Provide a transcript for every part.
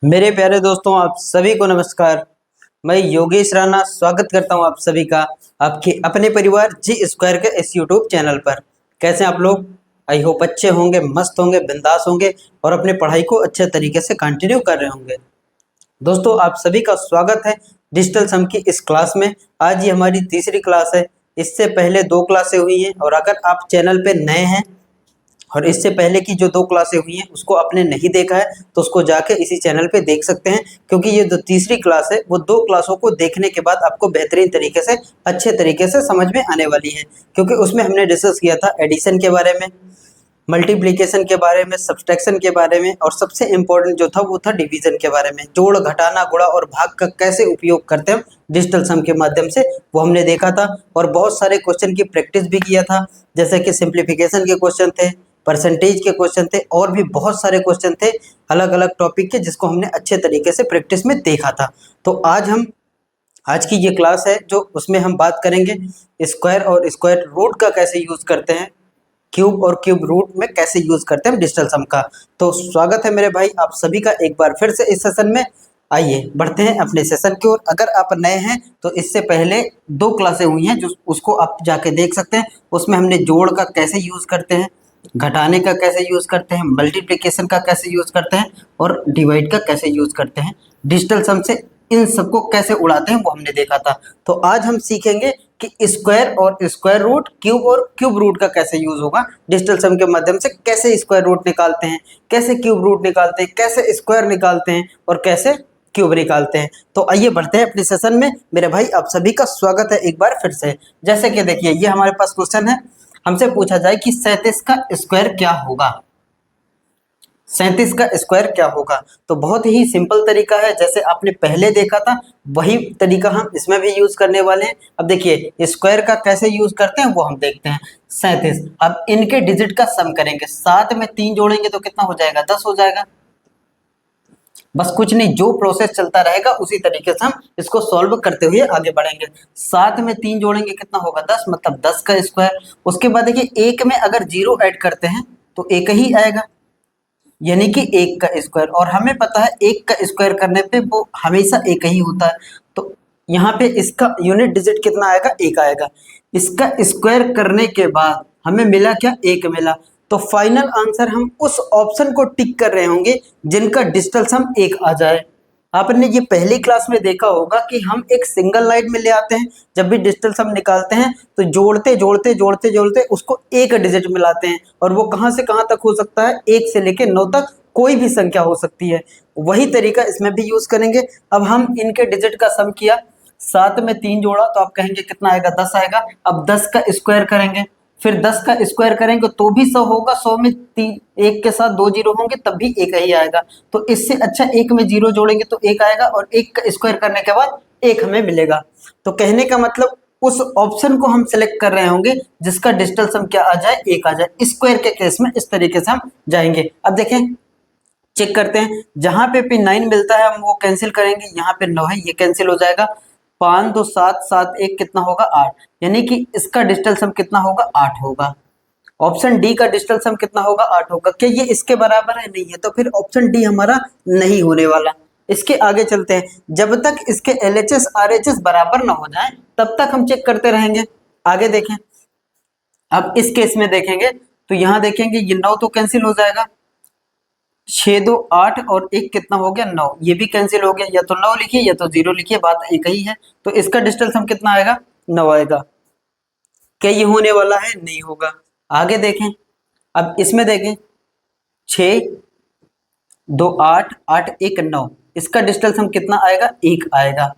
मेरे प्यारे दोस्तों, आप सभी को नमस्कार। मैं योगेश राणा स्वागत करता हूं आप सभी का आपके अपने परिवार जी स्क्वायर के इस यूट्यूब चैनल पर। कैसे आप लोग? आई होप अच्छे होंगे, मस्त होंगे, बिंदास होंगे और अपनी पढ़ाई को अच्छे तरीके से कंटिन्यू कर रहे होंगे। दोस्तों, आप सभी का स्वागत है डिजिटल सम की इस क्लास में। आज ये हमारी तीसरी क्लास है। इससे पहले 2 क्लासें हुई हैं और अगर आप चैनल पे नए हैं और इससे पहले की जो 2 क्लासें हुई हैं उसको आपने नहीं देखा है तो उसको जाके इसी चैनल पे देख सकते हैं, क्योंकि ये जो तीसरी क्लास है वो 2 क्लासों को देखने के बाद आपको बेहतरीन तरीके से अच्छे तरीके से समझ में आने वाली है। क्योंकि उसमें हमने डिस्कस किया था एडिशन के बारे में, मल्टीप्लिकेशन के बारे में, सब्सट्रैक्शन के बारे में और सबसे इम्पोर्टेंट जो था वो था डिवीजन के बारे में। जोड़, घटाना, गुणा और भाग का कैसे उपयोग करते हैं डिजिटल सम के माध्यम से, वो हमने देखा था। और बहुत सारे क्वेश्चन की प्रैक्टिस भी किया था, जैसे कि सिंप्लीफिकेशन के क्वेश्चन थे, परसेंटेज के क्वेश्चन थे और भी बहुत सारे क्वेश्चन थे अलग अलग टॉपिक के, जिसको हमने अच्छे तरीके से प्रैक्टिस में देखा था। तो आज की ये क्लास है जो उसमें हम बात करेंगे स्क्वायर और स्क्वायर रूट का कैसे यूज करते हैं, क्यूब और क्यूब रूट में कैसे यूज करते हैं डिजिटल सम का। तो स्वागत है मेरे भाई आप सभी का एक बार फिर से इस सेशन में। आइए बढ़ते हैं अपने सेशन की ओर। अगर आप नए हैं तो इससे पहले 2 क्लासें हुई हैं जो उसको आप जाके देख सकते हैं। उसमें हमने जोड़ का कैसे यूज करते हैं, घटाने का कैसे यूज करते हैं, मल्टीप्लिकेशन का कैसे यूज करते हैं और डिवाइड का कैसे यूज करते हैं, डिजिटल सम से इन सबको कैसे उड़ाते हैं वो हमने देखा था। तो आज हम सीखेंगे कि स्क्वायर और स्क्वायर रूट, क्यूब और क्यूब रूट का कैसे यूज होगा डिजिटल सम के माध्यम से। कैसे स्क्वायर रूट निकालते हैं, कैसे क्यूब रूट निकालते हैं, कैसे स्क्वायर निकालते हैं और कैसे क्यूब निकालते हैं। तो आइए बढ़ते हैं अपने सेशन में। मेरे भाई आप सभी का स्वागत है एक बार फिर से। जैसे कि देखिए ये हमारे पास क्वेश्चन है, हमसे पूछा जाए कि 37 का स्क्वायर क्या होगा। 37 का स्क्वायर क्या होगा? तो बहुत ही सिंपल तरीका है, जैसे आपने पहले देखा था वही तरीका हम इसमें भी यूज करने वाले हैं। अब देखिए स्क्वायर का कैसे यूज करते हैं वो हम देखते हैं। 37, अब इनके डिजिट का सम करेंगे, 7 में 3 जोड़ेंगे तो कितना हो जाएगा? 10 हो जाएगा। बस कुछ नहीं, जो प्रोसेस चलता रहेगा उसी तरीके से हम इसको सॉल्व करते हुए आगे बढ़ेंगे। 7 में 3 जोड़ेंगे कितना होगा? 10, मतलब 10 का स्क्वायर। उसके बाद देखिए 1 में अगर 0 ऐड करते हैं तो 1 ही आएगा, यानी कि 1 का स्क्वायर। और हमें पता है 1 का स्क्वायर करने पे वो हमेशा 1 ही होता है। तो यहाँ पे इसका यूनिट डिजिट कितना आएगा? 1 आएगा। इसका स्क्वायर करने के बाद हमें मिला क्या? 1 मिला। तो फाइनल आंसर हम उस ऑप्शन को टिक कर रहे होंगे जिनका डिजिटल सम 1 आ जाए। आपने ये पहली क्लास में देखा होगा कि हम एक सिंगल लाइन में ले आते हैं, जब भी डिजिटल सम निकालते हैं तो जोड़ते जोड़ते जोड़ते जोड़ते उसको एक डिजिट मिलाते हैं। और वो कहां से कहां तक हो सकता है? 1 से लेके 9 तक कोई भी संख्या हो सकती है। वही तरीका इसमें भी यूज करेंगे। अब हम इनके डिजिट का सम किया, 7 में 3 जोड़ा तो आप कहेंगे कितना आएगा? 10 आएगा। अब 10 का स्क्वायर करेंगे, फिर 10 का स्क्वायर करेंगे तो भी 100 होगा। 100 में 1 के साथ 2 जीरो होंगे तब भी 1 ही आएगा। तो इससे अच्छा 1 में 0 जोड़ेंगे तो 1 आएगा और 1 का स्क्वायर करने के बाद 1 हमें मिलेगा। तो कहने का मतलब उस ऑप्शन को हम सेलेक्ट कर रहे होंगे जिसका डिजिटल सम क्या आ जाए? 1 आ जाए। स्क्वायर के केस में इस तरीके से हम जाएंगे। अब देखें, चेक करते हैं, जहां पे P9 मिलता है हम वो कैंसिल करेंगे। यहाँ पे 9 है, ये कैंसिल हो जाएगा। 5 2 7 7 1 कितना होगा? 8, यानी कि इसका डिजिटल सम कितना होगा? 8 होगा। ऑप्शन डी का डिजिटल सम कितना होगा? 8 होगा। क्या ये इसके बराबर है? नहीं है, तो फिर ऑप्शन डी हमारा नहीं होने वाला। इसके आगे चलते हैं, जब तक इसके LHS RHS बराबर ना हो जाए तब तक हम चेक करते रहेंगे। आगे देखें, अब इस केस में देखेंगे तो यहाँ देखेंगे ये 9 तो कैंसिल हो जाएगा, 6 2 8 और 1 कितना हो गया? 9, ये भी कैंसिल हो गया। या तो 9 लिखिए या तो 0 लिखिए, बात एक ही है। तो इसका डिजिटल सम कितना आएगा? 9 आएगा। क्या ये होने वाला है? नहीं होगा। आगे देखें, अब इसमें देखें, 6 2 8 8 1 9, इसका डिजिटल सम कितना आएगा? 1 आएगा।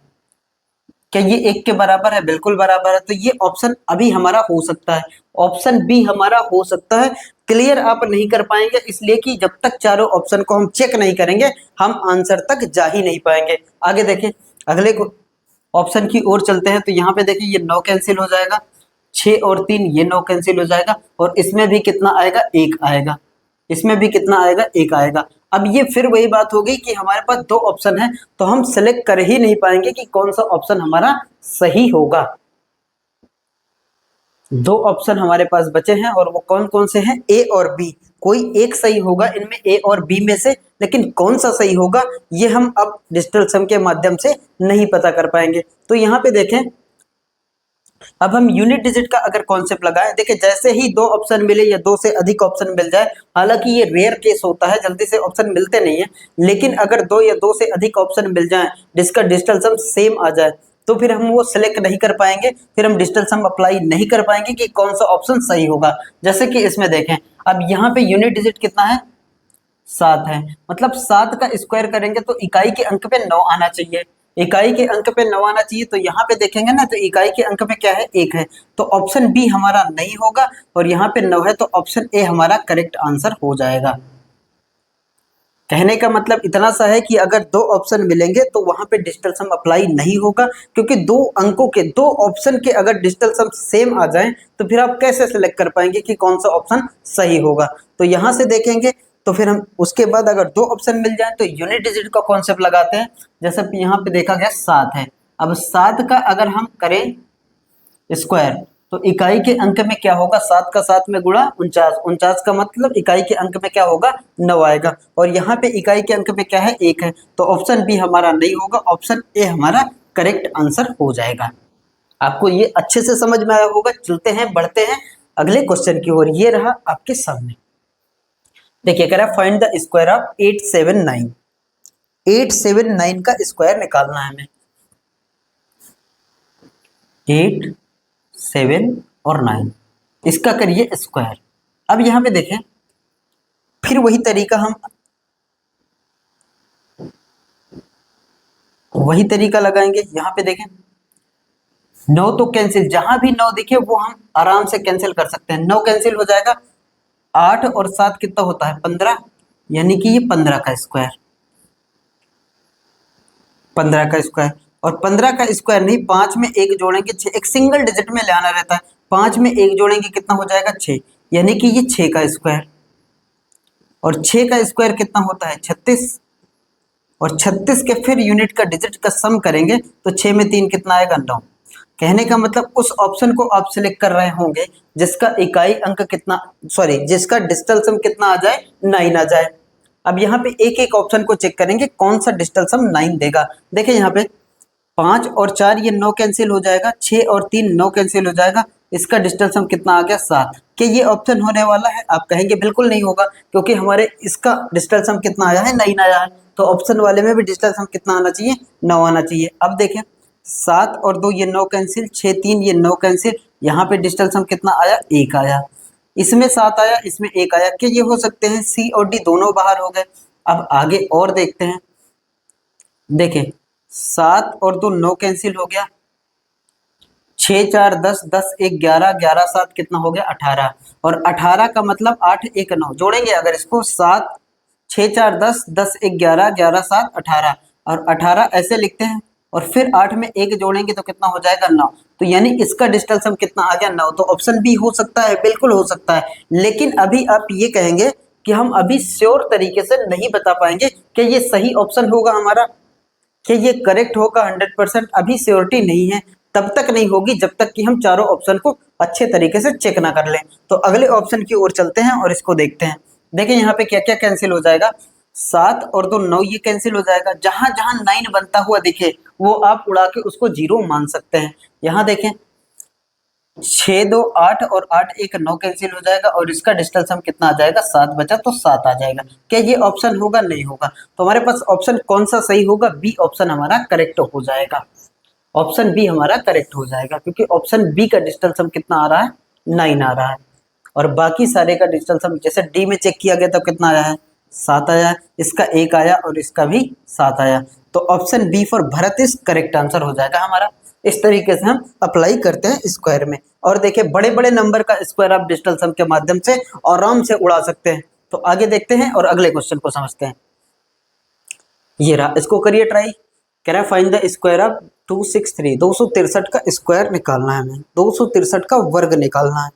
क्या ये 1 के बराबर है? बिल्कुल बराबर है। तो ये ऑप्शन अभी हमारा हो सकता है, ऑप्शन बी हमारा हो सकता है। क्लियर आप नहीं कर पाएंगे, इसलिए कि जब तक चारों ऑप्शन को हम चेक नहीं करेंगे हम आंसर तक जा ही नहीं पाएंगे। आगे देखें, अगले को ऑप्शन की ओर चलते हैं। तो यहाँ पे देखिए ये 9 कैंसिल हो जाएगा, 6 और 3 ये 9 कैंसिल हो जाएगा और इसमें भी कितना आएगा? 1 आएगा। इसमें भी कितना आएगा? 1 आएगा। अब ये फिर वही बात हो गई कि हमारे पास 2 ऑप्शन है तो हम सेलेक्ट कर ही नहीं पाएंगे कि कौन सा ऑप्शन हमारा सही होगा। 2 ऑप्शन हमारे पास बचे हैं और वो कौन कौन से हैं? ए और बी। कोई एक सही होगा इनमें ए और बी में से, लेकिन कौन सा सही होगा ये हम अब डिजिटल सम के माध्यम से नहीं पता कर पाएंगे। तो यहाँ पे देखें, अब हम यूनिट डिजिट का अगर कॉन्सेप्ट लगाएं, देखिए जैसे ही दो ऑप्शन मिले या दो से अधिक ऑप्शन मिल जाए, हालांकि ये रेयर केस होता है, जल्दी से ऑप्शन मिलते नहीं है, लेकिन अगर दो या दो से अधिक ऑप्शन मिल जाएं जिसका डिजिटल सम सेम आ जाए, तो फिर हम वो सिलेक्ट नहीं कर पाएंगे, फिर हम डिजिटल सम अप्लाई नहीं कर पाएंगे कि कौन सा ऑप्शन सही होगा। जैसे कि इसमें देखें, अब यहाँ पे यूनिट डिजिट कितना है, 7 है, मतलब 7 का स्क्वायर करेंगे तो इकाई के अंक पे 9 आना चाहिए, इकाई के अंक पे 9 आना चाहिए। तो यहाँ पे देखेंगे ना, तो इकाई के अंक पे क्या है, 1 है, तो ऑप्शन बी हमारा नहीं होगा, और यहाँ पे 9 है, तो ऑप्शन ए हमारा करेक्ट आंसर हो जाएगा। कहने का मतलब इतना सा है कि अगर दो ऑप्शन मिलेंगे तो वहां पे डिजिटल सम अप्लाई नहीं होगा, क्योंकि दो अंकों के, दो ऑप्शन के अगर डिजिटल सम सेम आ जाएं तो फिर आप कैसे सिलेक्ट कर पाएंगे कि कौन सा ऑप्शन सही होगा। तो यहां से देखेंगे, तो फिर हम उसके बाद अगर दो ऑप्शन मिल जाए तो यूनिट डिजिट का कॉन्सेप्ट लगाते हैं। जैसे यहाँ पे देखा गया 7 है, अब 7 का अगर हम करें स्क्वायर तो इकाई के अंक में क्या होगा, 7 का 7 में गुणा 49, 49 का मतलब इकाई के अंक में क्या होगा, 9 आएगा, और यहाँ पे इकाई के अंक में क्या है, 1 है, तो ऑप्शन बी हमारा नहीं होगा, ऑप्शन ए हमारा करेक्ट आंसर हो जाएगा। आपको ये अच्छे से समझ में आया होगा। चलते हैं, बढ़ते हैं अगले क्वेश्चन की ओर। ये रहा आपके सामने, देखिए कह रहा है फाइंड द स्क्वायर ऑफ 879, 879 का स्क्वायर निकालना है हमें, 8, 7 और 9, इसका करिए स्क्वायर। अब यहां पे देखें, फिर वही तरीका लगाएंगे। यहां पे देखें 9 तो कैंसिल, जहां भी 9 दिखे वो हम आराम से कैंसिल कर सकते हैं, 9 कैंसिल हो जाएगा, 8 और 7 कितना होता है, 15, यानी कि ये 15 का स्क्वायर, 15 का स्क्वायर, और 15 का स्क्वायर नहीं, 5 में 1 जोड़ेंगे 6, एक सिंगल डिजिट में ले आना रहता है, 5 में 1 जोड़ेंगे कितना हो जाएगा, 6, यानी कि ये 6 का स्क्वायर, और 6 का स्क्वायर कितना होता है, 36, और 36 के फिर यूनिट का डिजिट का सम करेंगे तो 6 में 3 कितना आएगा, 9। कहने का मतलब उस ऑप्शन को आप सिलेक्ट कर रहे होंगे जिसका इकाई अंक कितना, सॉरी जिसका डिजिटल सम कितना आ जाए, 9 आ जाए। अब यहाँ पे एक एक ऑप्शन को चेक करेंगे कौन सा डिजिटल सम 9 देगा। देखिए यहाँ पे 5 और 4 ये 9 कैंसिल हो जाएगा, 6 और 3 9 कैंसिल हो जाएगा, इसका डिजिटल सम कितना आ गया, 7। क्या ये ऑप्शन होने वाला है, आप कहेंगे बिल्कुल नहीं होगा, क्योंकि हमारे इसका डिजिटल सम कितना आया है, 9 आया है, तो ऑप्शन वाले में भी डिजिटल सम कितना आना चाहिए, 9 आना चाहिए। अब देखें 7 और 2 ये 9 कैंसिल, 6 3 ये 9 कैंसिल, यहाँ पे डिजिटल सम कितना आया, 1 आया, इसमें 7 आया, इसमें 1 आया। क्या ये हो सकते हैं, सी और डी दोनों बाहर हो गए। अब आगे और देखते हैं, देखें 7 और 2 9 कैंसिल हो गया, 6 4 10, 10 1 11, 11 7 कितना हो गया, 18, और 18 का मतलब 8 1 9 जोड़ेंगे अगर इसको, 7 6 4 10, 10 1 11, 11 7 18, और 18 ऐसे लिखते हैं, और फिर 8 में 1 जोड़ेंगे तो कितना हो जाएगा, 9। तो यानी इसका डिजिटल सम कितना आ गया, 9। तो ऑप्शन बी हो सकता है, बिल्कुल हो सकता है, लेकिन अभी आप ये कहेंगे कि हम अभी श्योर तरीके से नहीं बता पाएंगे कि ये सही ऑप्शन होगा हमारा, कि ये करेक्ट होगा 100%, अभी श्योरिटी नहीं है, तब तक नहीं होगी जब तक कि हम चारों ऑप्शन को अच्छे तरीके से चेक ना कर लें। तो अगले ऑप्शन की ओर चलते हैं और इसको देखते हैं। देखिए यहाँ पे क्या क्या कैंसिल हो जाएगा, 7 और 2 9 ये कैंसिल हो जाएगा, जहां जहां 9 बनता हुआ दिखे वो आप उड़ा के उसको 0 मान सकते हैं। यहाँ देखें 6 2 8 और 8 1 9 कैंसिल हो जाएगा, और इसका डिजिटल सम कितना आ जाएगा, 7 बचा तो 7 आ जाएगा। क्या ये ऑप्शन होगा, नहीं होगा। तो हमारे पास ऑप्शन कौन सा सही होगा, बी ऑप्शन हमारा करेक्ट हो जाएगा, ऑप्शन बी हमारा करेक्ट हो जाएगा, क्योंकि ऑप्शन बी का डिजिटल सम कितना आ रहा है, 9 आ रहा है, और बाकी सारे का डिजिटल सम जैसे डी में चेक किया गया तो कितना आया है, 7 आया, इसका 1 आया और इसका भी 7 आया। तो option B for Bharat is correct answer हो जाएगा हमारा। इस तरीके से हम अप्लाई करते हैं स्क्वायर में। और देखिए बड़े बड़े नंबर का स्क्वायर आप डिजिटल सम के माध्यम से आराम से उड़ा सकते हैं। तो आगे देखते हैं और अगले क्वेश्चन को समझते हैं। ये रहा, इसको करिए ट्राई। कह रहा है फाइंड द स्क्वायर ऑफ 263, 263 का स्क्वायर निकालना है हमें, 263 का वर्ग निकालना है।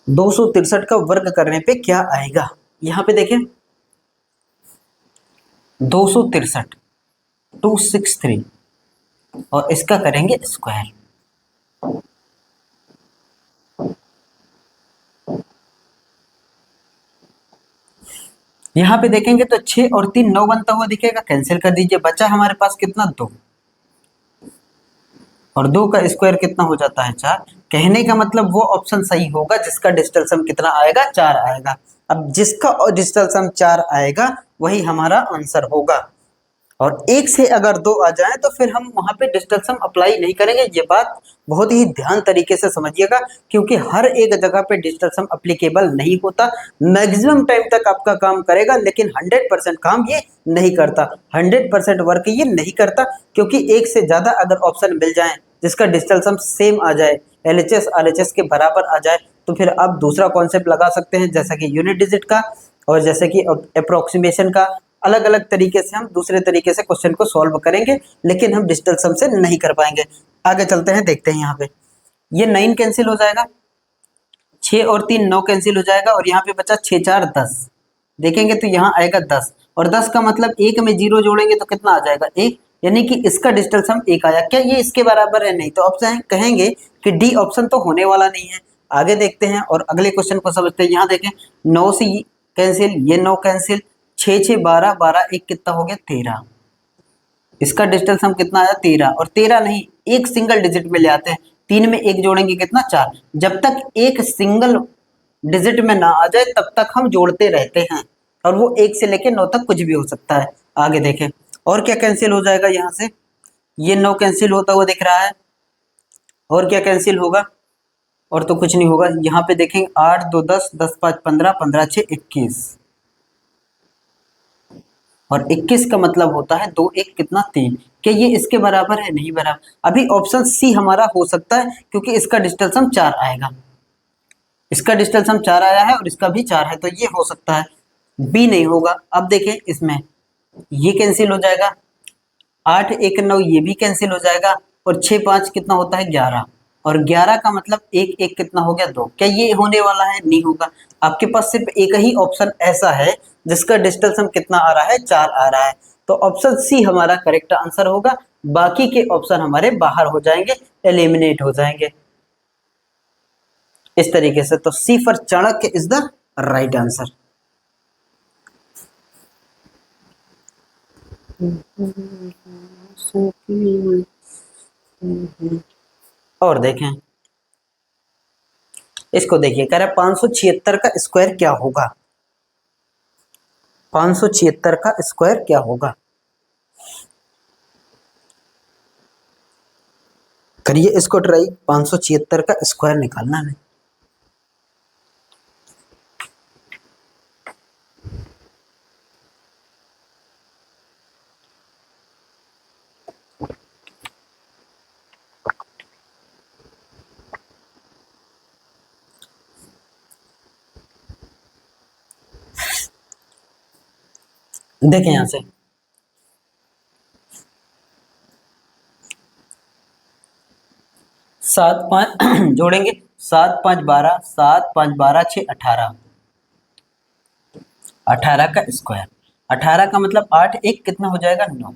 263 का वर्ग करने पे क्या आएगा, यहां पे देखें 263 263 और इसका करेंगे स्क्वायर। यहाँ पे देखेंगे तो 6 और 3 9 बनता हुआ दिखेगा, कैंसिल कर दीजिए, बचा हमारे पास कितना 2, और 2 का स्क्वायर कितना हो जाता है 4। कहने का मतलब वो ऑप्शन सही होगा जिसका डिजिटल सम कितना आएगा 4 आएगा। अब जिसका डिजिटल सम 4 आएगा वही हमारा आंसर होगा, और 1 से अगर 2 आ जाए तो फिर हम वहां पे डिजिटल सम अप्लाई नहीं करेंगे। ये बात बहुत ही ध्यान तरीके से समझिएगा, क्योंकि हर एक जगह पे डिजिटल सम अप्लीकेबल नहीं होता। मैक्सिमम टाइम तक आपका काम करेगा, लेकिन 100% काम ये नहीं करता, 100% वर्क ये नहीं करता, क्योंकि एक से ज़्यादा अगर ऑप्शन मिल जाए जिसका डिजिटल सम सेम आ जाए, LHS RHS के बराबर आ जाए, तो फिर आप दूसरा कॉन्सेप्ट लगा सकते हैं, जैसा कि यूनिट डिजिट का, और जैसे कि अप्रोक्सीमेशन का। अलग अलग तरीके से हम दूसरे तरीके से क्वेश्चन को सॉल्व करेंगे, लेकिन हम डिजिटल सम से नहीं कर पाएंगे। आगे चलते हैं, देखते हैं यहाँ पे ये 9 कैंसिल हो जाएगा, 6 और 3 9 कैंसिल हो जाएगा, और यहाँ पे बचा 6 4 10। देखेंगे तो यहाँ आएगा 10, और 10 का मतलब 1 में 0 जोड़ेंगे तो कितना आ जाएगा 1, यानी कि इसका डिजिटल सम 1 आया। क्या ये इसके बराबर है? नहीं, तो ऑप्शन कहेंगे कि डी ऑप्शन तो होने वाला नहीं है। आगे देखते हैं और अगले क्वेश्चन को समझते हैं। यहाँ देखें 9 से कैंसिल, ये 9 कैंसिल, 6 6 12 12 1 कितना हो गया 13। इसका डिजिटल सम कितना आया 13, और 13 नहीं, एक सिंगल डिजिट में ले आते हैं, 3 में 1 जोड़ेंगे कितना 4। जब तक एक सिंगल डिजिट में ना आ जाए तब तक हम जोड़ते रहते हैं, और वो 1 से लेके 9 तक कुछ भी हो सकता है। आगे देखें और क्या कैंसिल हो जाएगा, यहाँ से ये 9 कैंसिल होता हुआ दिख रहा है, और क्या कैंसिल होगा, और तो कुछ नहीं होगा। यहाँ पे देखेंगे 8 2 10 10 5 15 15 6 21, और 21 का मतलब होता है 2 1 कितना 3। क्या ये इसके बराबर है? नहीं बराबर। अभी ऑप्शन सी हमारा हो सकता है, क्योंकि इसका डिजिटल सम 4 आएगा, इसका डिजिटल सम 4 आया है और इसका भी 4 है, तो ये हो सकता है। बी नहीं होगा। अब देखें इसमें ये कैंसिल हो जाएगा, 8 1 9 ये भी कैंसिल हो जाएगा, और 6 5 कितना होता है 11, और 11 का मतलब 1 1 कितना हो गया 2। क्या ये होने वाला है? नहीं होगा। आपके पास सिर्फ एक ही ऑप्शन ऐसा है जिसका डिजिटल सम कितना आ रहा है 4 आ रहा है, तो ऑप्शन सी हमारा करेक्ट आंसर होगा। बाकी के ऑप्शन हमारे बाहर हो जाएंगे, एलिमिनेट हो जाएंगे इस तरीके से। तो C for Chanakya is the right answer. और देखें इसको, देखिए कह रहा है 576 का स्क्वायर क्या होगा, 576 का स्क्वायर क्या होगा। करिए इसको ट्राई, 576 का स्क्वायर निकालना है। देखें यहां से 7 5 जोड़ेंगे, 7 5 12 7 5 12 6 18, 18 का स्क्वायर, 18 का मतलब 8 1 कितना हो जाएगा 9,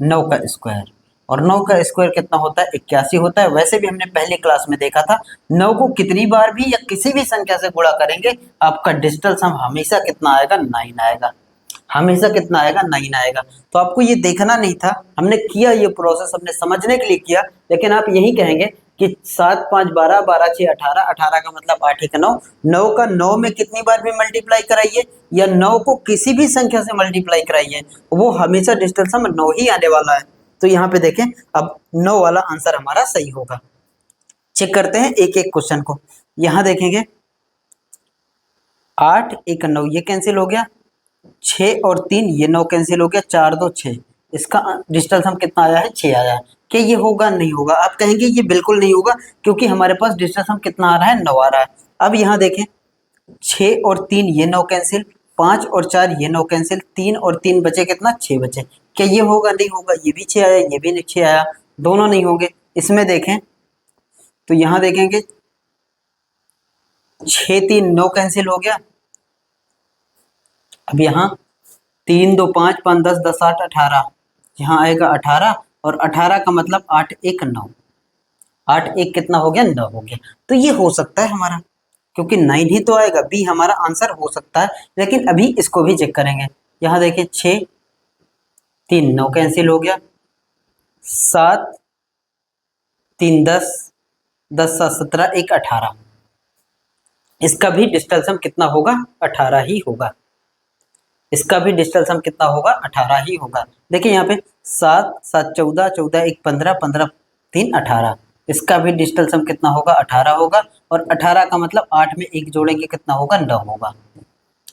9 का स्क्वायर, और 9 का स्क्वायर कितना होता है 81 होता है। वैसे भी हमने पहले क्लास में देखा था 9 को कितनी बार भी या किसी भी संख्या से गुणा करेंगे आपका डिजिटल सम हमेशा कितना आएगा 9 आएगा, हमेशा कितना आएगा 9 आएगा। तो आपको ये देखना नहीं था, हमने किया ये प्रोसेस हमने समझने के लिए किया, लेकिन आप यही कहेंगे कि 7 5 12 12 6 18, 18 का मतलब 8 1 9, 9 का 9 में कितनी बार भी मल्टीप्लाई कराइए या 9 को किसी भी संख्या से मल्टीप्लाई कराइए, वो हमेशा डिजिटल सम 9 ही आने वाला है। तो यहाँ पे देखें अब 9 वाला आंसर हमारा सही होगा। चेक करते हैं एक एक क्वेश्चन को। यहाँ देखेंगे 8 1 9 ये कैंसिल हो गया, 6 और 3 ये 9 कैंसिल हो गया, 4 2 6, इसका डिजिटल सम कितना आया है 6 आया है। क्या ये होगा? नहीं होगा। आप कहेंगे ये बिल्कुल नहीं होगा, क्योंकि हमारे पास डिजिटल सम कितना आ रहा है 9 आ रहा है। अब यहाँ देखें 6 और 3 ये 9 कैंसिल, 5 और 4 ये 9 कैंसिल, 3 और 3 बचे कितना 6 बचे। क्या ये होगा? नहीं होगा। ये भी 6 आया, ये भी 6 आया, दोनों नहीं होंगे। इसमें देखें तो यहाँ देखेंगे 6 3 9 कैंसिल हो गया। अब यहाँ 3 2 5 5 10 10 8 18, यहाँ आएगा 18, और 18 का मतलब 8 1 9, 8 1 कितना हो गया 9 हो गया। तो ये हो सकता है हमारा, क्योंकि 9 ही तो आएगा, बी हमारा आंसर हो सकता है। लेकिन अभी इसको भी चेक करेंगे। यहाँ देखिए 6, 3 9 कैंसिल हो गया, 7 3 10, 10 7 17, 1 18। इसका भी डिजिटल सम कितना होगा? 18 ही होगा। इसका भी डिजिटल सम कितना होगा? 18 ही होगा। देखिए यहाँ पे 7 7 14, 14 1 15, 15 3 18। इसका भी डिजिटल सम कितना होगा? 18 होगा। और 18 का मतलब 8 में 1 जोड़ेंगे कितना होगा? 9 होगा।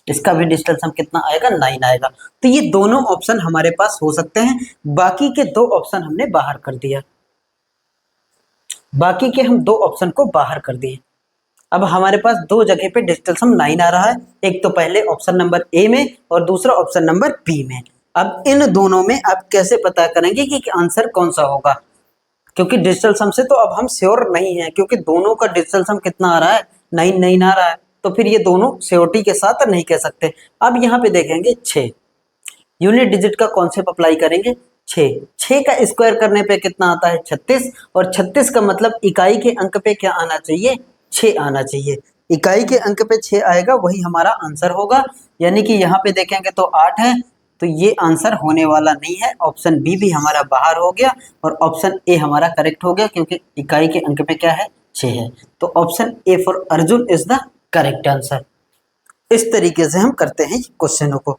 इसका भी डिजिटल सम कितना आएगा? 9 आएगा। तो ये दोनों ऑप्शन हमारे पास हो सकते हैं। बाकी के दो ऑप्शन हमने बाहर कर दिया। बाकी के हम दो ऑप्शन को बाहर कर दिए। अब हमारे पास दो जगह पे डिजिटल सम 9 आ रहा है, एक तो पहले ऑप्शन नंबर ए में और दूसरा ऑप्शन नंबर बी में। अब इन दोनों में आप कैसे पता करेंगे कि आंसर कौन सा होगा? क्योंकि डिजिटल सम से तो अब हम श्योर नहीं है, क्योंकि दोनों का डिजिटल सम कितना आ रहा है? 9 9 आ रहा है। तो फिर ये दोनों श्योरिटी के साथ नहीं कह सकते। अब यहाँ पे देखेंगे 6, यूनिट डिजिट का कॉन्सेप्ट अप्लाई करेंगे। 6 का स्क्वायर करने पे कितना आता है? 36। और 36 का मतलब इकाई के अंक पे क्या आना चाहिए? 6 आना चाहिए। इकाई के अंक पे 6 आएगा, वही हमारा आंसर होगा। यानी कि यहाँ पे देखेंगे तो 8 है, तो ये आंसर होने वाला नहीं है। ऑप्शन बी भी हमारा बाहर हो गया और ऑप्शन ए हमारा करेक्ट हो गया, क्योंकि इकाई के अंक पे क्या है? 6 है। तो option A for Arjun is the correct answer. इस तरीके से हम करते हैं क्वेश्चनों को।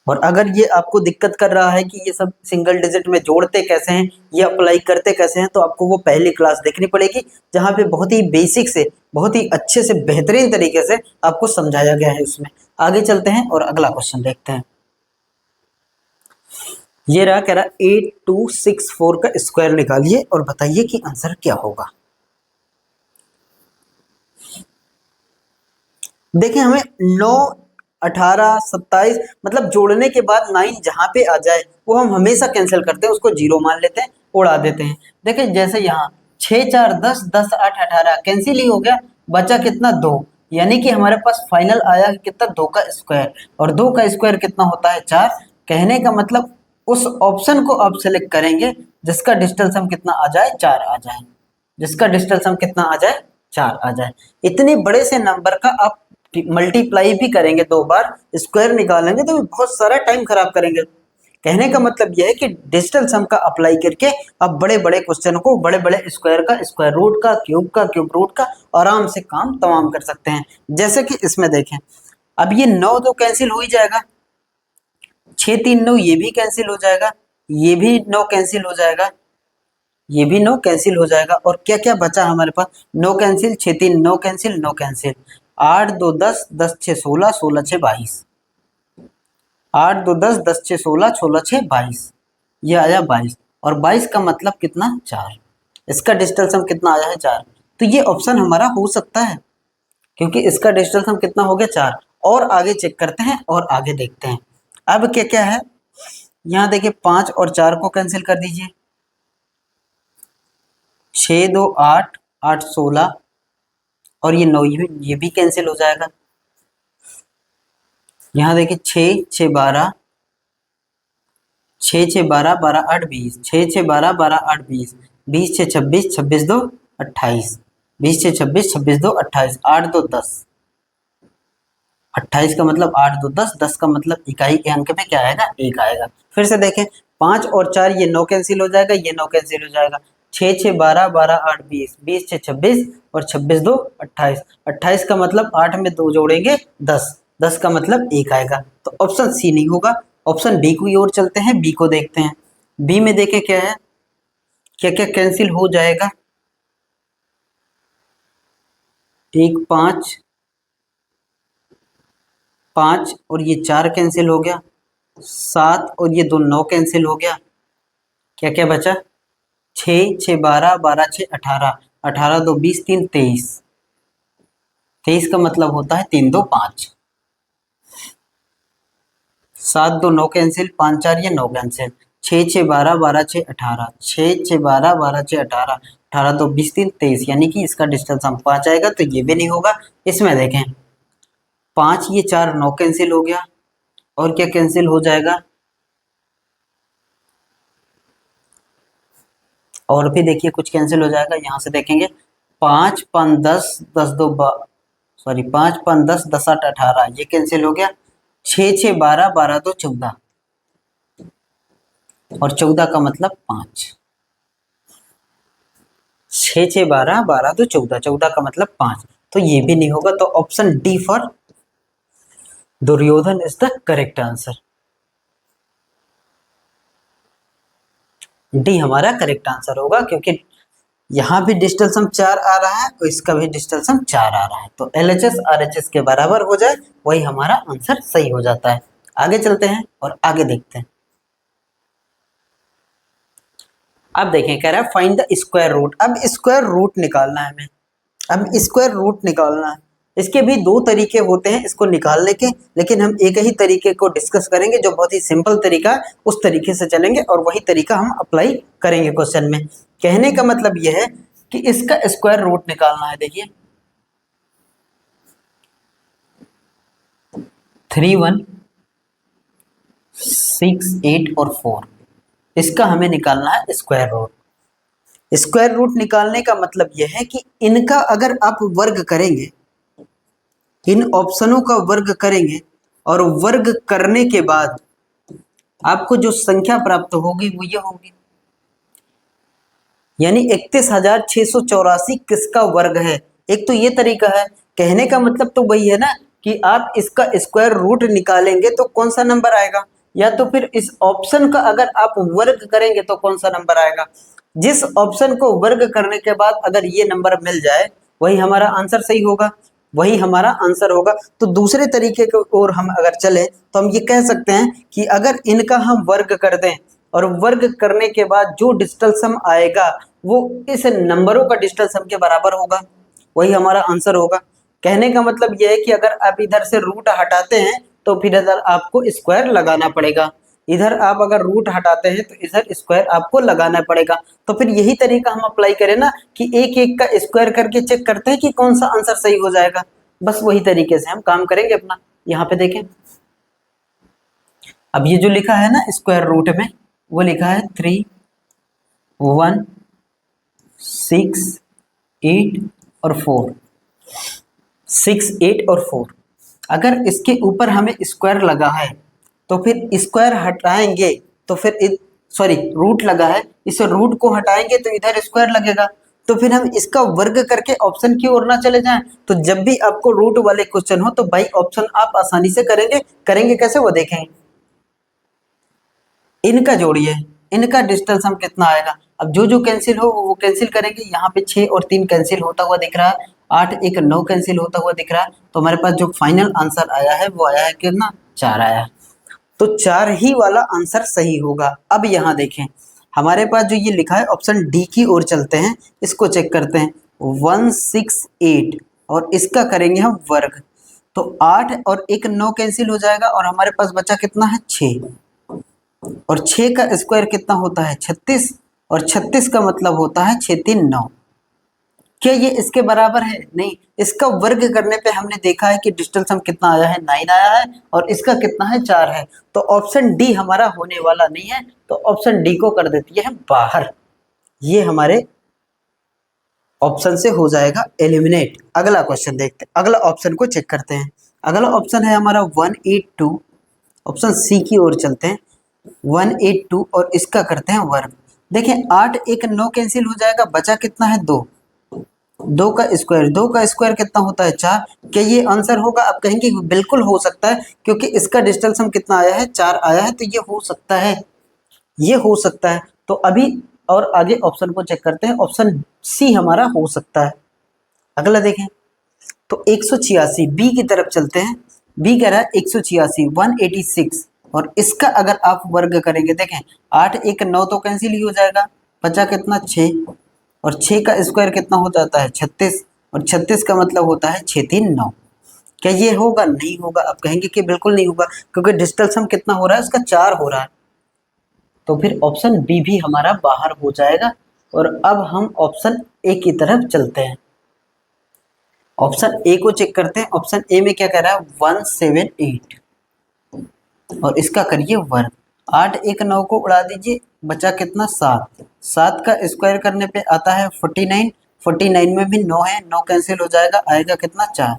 और अगर ये आपको दिक्कत कर रहा है कि ये सब सिंगल डिजिट में जोड़ते कैसे हैं, ये अप्लाई करते कैसे हैं, तो आपको वो पहली क्लास देखनी पड़ेगी, जहाँ पे बहुत ही बेसिक से, बहुत ही अच्छे से, बेहतरीन तरीके से आपको समझाया गया है उसमें। आगे चलते हैं और अगला क्वेश्चन देखते हैं। ये रहा, कह रहा 8264 का स्क्वायर निकालिए और बताइए कि आंसर क्या होगा। देखिए हमें 9 18 27 मतलब जोड़ने के बाद 9 जहां पे आ जाए वो हम हमेशा कैंसिल करते हैं, उसको जीरो मान लेते हैं, उड़ा देते हैं। देखिए जैसे यहाँ 6 4 10, 10 8 18 कैंसिल ही हो गया, बचा कितना? 2। यानी कि हमारे पास फाइनल आया कितना? 2 का स्क्वायर। और 2 का स्क्वायर कितना होता है? 4। कहने का मतलब उस ऑप्शन को आप सेलेक्ट करेंगे जिसका डिजिटल सम कितना आ जाए? 4 आ जाए। जिसका डिजिटल सम कितना आ जाए? 4 आ जाए। इतने बड़े से नंबर का आप मल्टीप्लाई भी करेंगे, 2 बार स्क्वायर निकालेंगे तो बहुत सारा टाइम खराब करेंगे। कहने का मतलब यह है कि डिजिटल सम का अप्लाई करके आप बड़े बड़े क्वेश्चन को, बड़े बड़े स्क्वायर का, स्क्वायर रूट का, क्यूब रूट का आराम से काम तमाम कर सकते हैं। जैसे कि इसमें देखें, अब ये 9 तो कैंसिल हो ही जाएगा, 6 3 9 ये भी कैंसिल हो जाएगा, ये भी 9 कैंसिल हो जाएगा, ये भी 9 कैंसिल हो जाएगा। और क्या क्या बचा हमारे पास? 9 कैंसिल, 6 3 9 कैंसिल, 9 कैंसिल, 8 2 10, 10 6 16, 16 6 22, 8 2 10, 10 6 16, 16 6 22, ये आया 22। और 22 का मतलब कितना? 4। इसका डिजिटल सम कितना आया है? 4। तो ये ऑप्शन हमारा हो सकता है, क्योंकि इसका डिजिटल सम कितना हो गया? 4। और आगे चेक करते हैं और आगे देखते हैं। अब क्या क्या है, यहाँ देखिए 5 और 4 को कैंसिल कर दीजिए, 6 2 8, 8 16, और ये 9 ये भी कैंसिल हो जाएगा। यहाँ देखिए 6 6 12, 6 6 12, 12 8 20, 6 6 12, 12 8 20, 20 6 26, 26 2 28, 20 6 26, 26 2 28, 8 2 10, 28 का मतलब 8 2 10, 10 का मतलब इकाई के अंक में क्या आएगा? 1 आएगा। फिर से देखें, 5 और 4 ये 9 कैंसिल हो जाएगा, ये 9 कैंसिल हो जाएगा, 6 6 12, 12 8 20, 20 6 26 और 26 2 28, 28 का मतलब 8 में 2 जोड़ेंगे 10, 10 का मतलब 1 आएगा। तो ऑप्शन सी नहीं होगा। ऑप्शन बी की ओर चलते हैं, बी को देखते हैं। बी में देखें क्या है, क्या क्या कैंसिल हो जाएगा। 1 5 5 और ये 4 कैंसिल हो गया, 7 और ये 2 9 कैंसिल हो गया, क्या क्या बचा? 6 6 12, 12 6 18, 18 2 20, 3 23, 23 का मतलब होता है 3 2 5, 7 2 9 कैंसिल, 5 4 ये 9 कैंसिल, 6 6 12, 12 6 18, 6 6 12, 12 6 18, 18 2 20, 3 23, यानी कि इसका डिस्टेंस हम 5 आएगा, तो ये भी नहीं होगा। इसमें देखें 5 ये 4 9 कैंसिल हो गया, और क्या कैंसिल हो जाएगा? और भी देखिए कुछ कैंसिल हो जाएगा, यहाँ से देखेंगे 5 5 10 10 2 सॉरी 5 5 10 10 8 18, ये कैंसिल हो गया। 6 6 12 12 2 14 और 14 का मतलब 5। 6 6 12 12 2 14, 14 का मतलब 5, तो ये भी नहीं होगा। तो option D for Duryodhana is the correct answer. D हमारा करेक्ट आंसर होगा, क्योंकि यहाँ भी डिजिटल सम 4 आ रहा है और इसका भी डिजिटल सम 4 आ रहा है, तो LHS RHS के बराबर हो जाए वही हमारा आंसर सही हो जाता है। आगे चलते हैं और आगे देखते हैं। अब देखें, कह रहा है फाइंड द स्क्वायर रूट। अब स्क्वायर रूट निकालना है हमें, अब स्क्वायर रूट निकालना है। इसके भी दो तरीके होते हैं इसको निकालने के, लेकिन हम एक ही तरीके को डिस्कस करेंगे जो बहुत ही सिंपल तरीका है, उस तरीके से चलेंगे और वही तरीका हम अप्लाई करेंगे क्वेश्चन में। कहने का मतलब यह है कि इसका स्क्वायर रूट निकालना है। देखिए 3 1 6 8 और 4, इसका हमें निकालना है स्क्वायर रूट। स्क्वायर रूट निकालने का मतलब यह है कि इनका अगर आप वर्ग करेंगे, इन ऑप्शनों का वर्ग करेंगे और वर्ग करने के बाद आपको जो संख्या प्राप्त होगी वो ये होगी, यानी 31,684 किसका वर्ग है। एक तो ये तरीका है, कहने का मतलब तो वही है ना कि आप इसका स्क्वायर रूट निकालेंगे तो कौन सा नंबर आएगा, या तो फिर इस ऑप्शन का अगर आप वर्ग करेंगे तो कौन सा नंबर आएगा। जिस ऑप्शन को वर्ग करने के बाद अगर ये नंबर मिल जाए वही हमारा आंसर सही होगा, वही हमारा आंसर होगा। तो दूसरे तरीके की ओर हम अगर चले तो हम ये कह सकते हैं कि अगर इनका हम वर्ग कर दें और वर्ग करने के बाद जो डिजिटल सम आएगा वो इस नंबरों का डिजिटल सम के बराबर होगा, वही हमारा आंसर होगा। कहने का मतलब यह है कि अगर आप इधर से रूट हटाते हैं तो फिर इधर आपको स्क्वायर लगाना पड़ेगा, इधर आप अगर रूट हटाते हैं तो इधर स्क्वायर आपको लगाना पड़ेगा। तो फिर यही तरीका हम अप्लाई करें ना कि एक एक का स्क्वायर करके चेक करते हैं कि कौन सा आंसर सही हो जाएगा, बस वही तरीके से हम काम करेंगे अपना। यहाँ पे देखें, अब ये जो लिखा है ना स्क्वायर रूट में, वो लिखा है 3 1 6 8 और 4, 6 8 और 4। अगर इसके ऊपर हमें स्क्वायर लगा है तो फिर स्क्वायर हटाएंगे तो फिर सॉरी रूट लगा है, इस रूट को हटाएंगे तो इधर स्क्वायर लगेगा, तो फिर हम इसका वर्ग करके ऑप्शन की ओर ना चले जाएं। तो जब भी आपको रूट वाले क्वेश्चन हो तो बाई ऑप्शन आप आसानी से करेंगे कैसे वो देखेंगे। इनका जोड़िए, इनका डिजिटल सम कितना आएगा। अब जो जो कैंसिल हो वो कैंसिल करेंगे। यहाँ पे 6 और 3 कैंसिल होता हुआ दिख रहा है, 8 1 9 कैंसिल होता हुआ दिख रहा है, तो हमारे पास जो फाइनल आंसर आया है वो आया है कितना, 4 आया है। तो 4 ही वाला आंसर सही होगा। अब यहाँ देखें, हमारे पास जो ये लिखा है ऑप्शन डी की ओर चलते हैं, इसको चेक करते हैं। 1 6 8 और इसका करेंगे हम वर्ग, तो 8 और 1 9 कैंसिल हो जाएगा और हमारे पास बचा कितना है 6, और 6 का स्क्वायर कितना होता है 36, और 36 का मतलब होता है 6 3 9। क्या ये इसके बराबर है? नहीं, इसका वर्ग करने पे हमने देखा है कि डिजिटल सम कितना आया है 9 आया है, और इसका कितना है 4 है, तो ऑप्शन डी हमारा होने वाला नहीं है, तो ऑप्शन डी को कर देती है बाहर। ये हमारे ऑप्शन से हो जाएगा एलिमिनेट। अगला क्वेश्चन देखते हैं, अगला ऑप्शन को चेक करते हैं। अगला ऑप्शन है हमारा 182, ऑप्शन सी की ओर चलते हैं। 182 और इसका करते हैं वर्ग। देखें 8 1 9 कैंसिल हो जाएगा, बचा कितना है 2, 2 का स्क्वायर, 2 का स्क्वायर कितना होता है 4। क्या ये आंसर होगा? आप कहेंगे बिल्कुल हो सकता है, क्योंकि इसका डिजिटल सम कितना आया है 4 आया है, तो ये हो सकता है, ये हो सकता है। तो अभी और आगे ऑप्शन को चेक करते हैं, ऑप्शन सी हमारा हो सकता है। अगला देखें तो 186 बी की तरफ चलते हैं। बी कह रहा है 186 186, और इसका अगर आप वर्ग करेंगे, देखें 8 1 9 तो कैंसिल ही हो जाएगा, बचा कितना 6, और 6 का स्क्वायर कितना हो जाता है 36, और 36 का मतलब होता है 6 3 9। क्या ये होगा? नहीं होगा। आप कहेंगे कि बिल्कुल नहीं होगा, क्योंकि डिजिटल सम कितना हो रहा है, उसका 4 हो रहा है, तो फिर ऑप्शन बी भी हमारा बाहर हो जाएगा। और अब हम ऑप्शन ए की तरफ चलते हैं। ऑप्शन ए को चेक करते हैं। ऑप्शन ए में क्या कह रहा है 178, और इसका करिए वर्ग। 8 एक 9 को उड़ा दीजिए, बचा कितना 7। 7 का स्क्वायर करने पे आता है 49। 49 में भी 9 है, 9 कैंसिल हो जाएगा, आएगा कितना 4।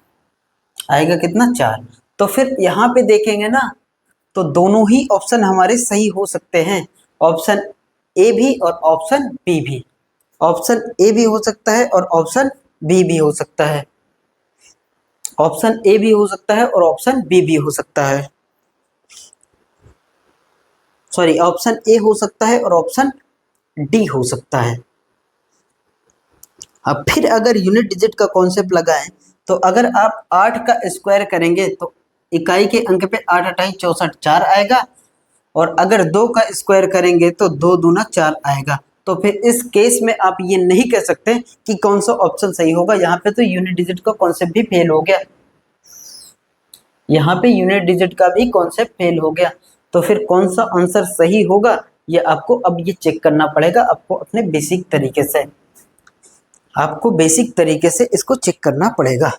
आएगा कितना 4। तो फिर यहाँ पे देखेंगे ना, तो दोनों ही ऑप्शन हमारे सही हो सकते हैं, ऑप्शन ए भी और ऑप्शन बी भी। ऑप्शन ए भी हो सकता है और ऑप्शन बी भी हो सकता है। ऑप्शन ए भी हो सकता है और ऑप्शन बी भी हो सकता है। सॉरी, ऑप्शन ए हो सकता है और ऑप्शन डी हो सकता है। अब फिर अगर यूनिट डिजिट का कॉन्सेप्ट लगाएं, तो अगर आप 8 का स्क्वायर करेंगे तो इकाई के अंक पे 8 अठाई 64 4 आएगा, और अगर 2 का स्क्वायर करेंगे तो 2 दूना 4 आएगा। तो फिर इस केस में आप ये नहीं कह सकते कि कौन सा ऑप्शन सही होगा, यहाँ पे तो यूनिट डिजिट का कॉन्सेप्ट भी फेल हो गया। यहाँ पे यूनिट डिजिट का भी कॉन्सेप्ट फेल हो गया। तो फिर कौन सा आंसर सही होगा, ये आपको अब ये चेक करना पड़ेगा, आपको अपने बेसिक तरीके से, आपको बेसिक तरीके से इसको चेक करना पड़ेगा।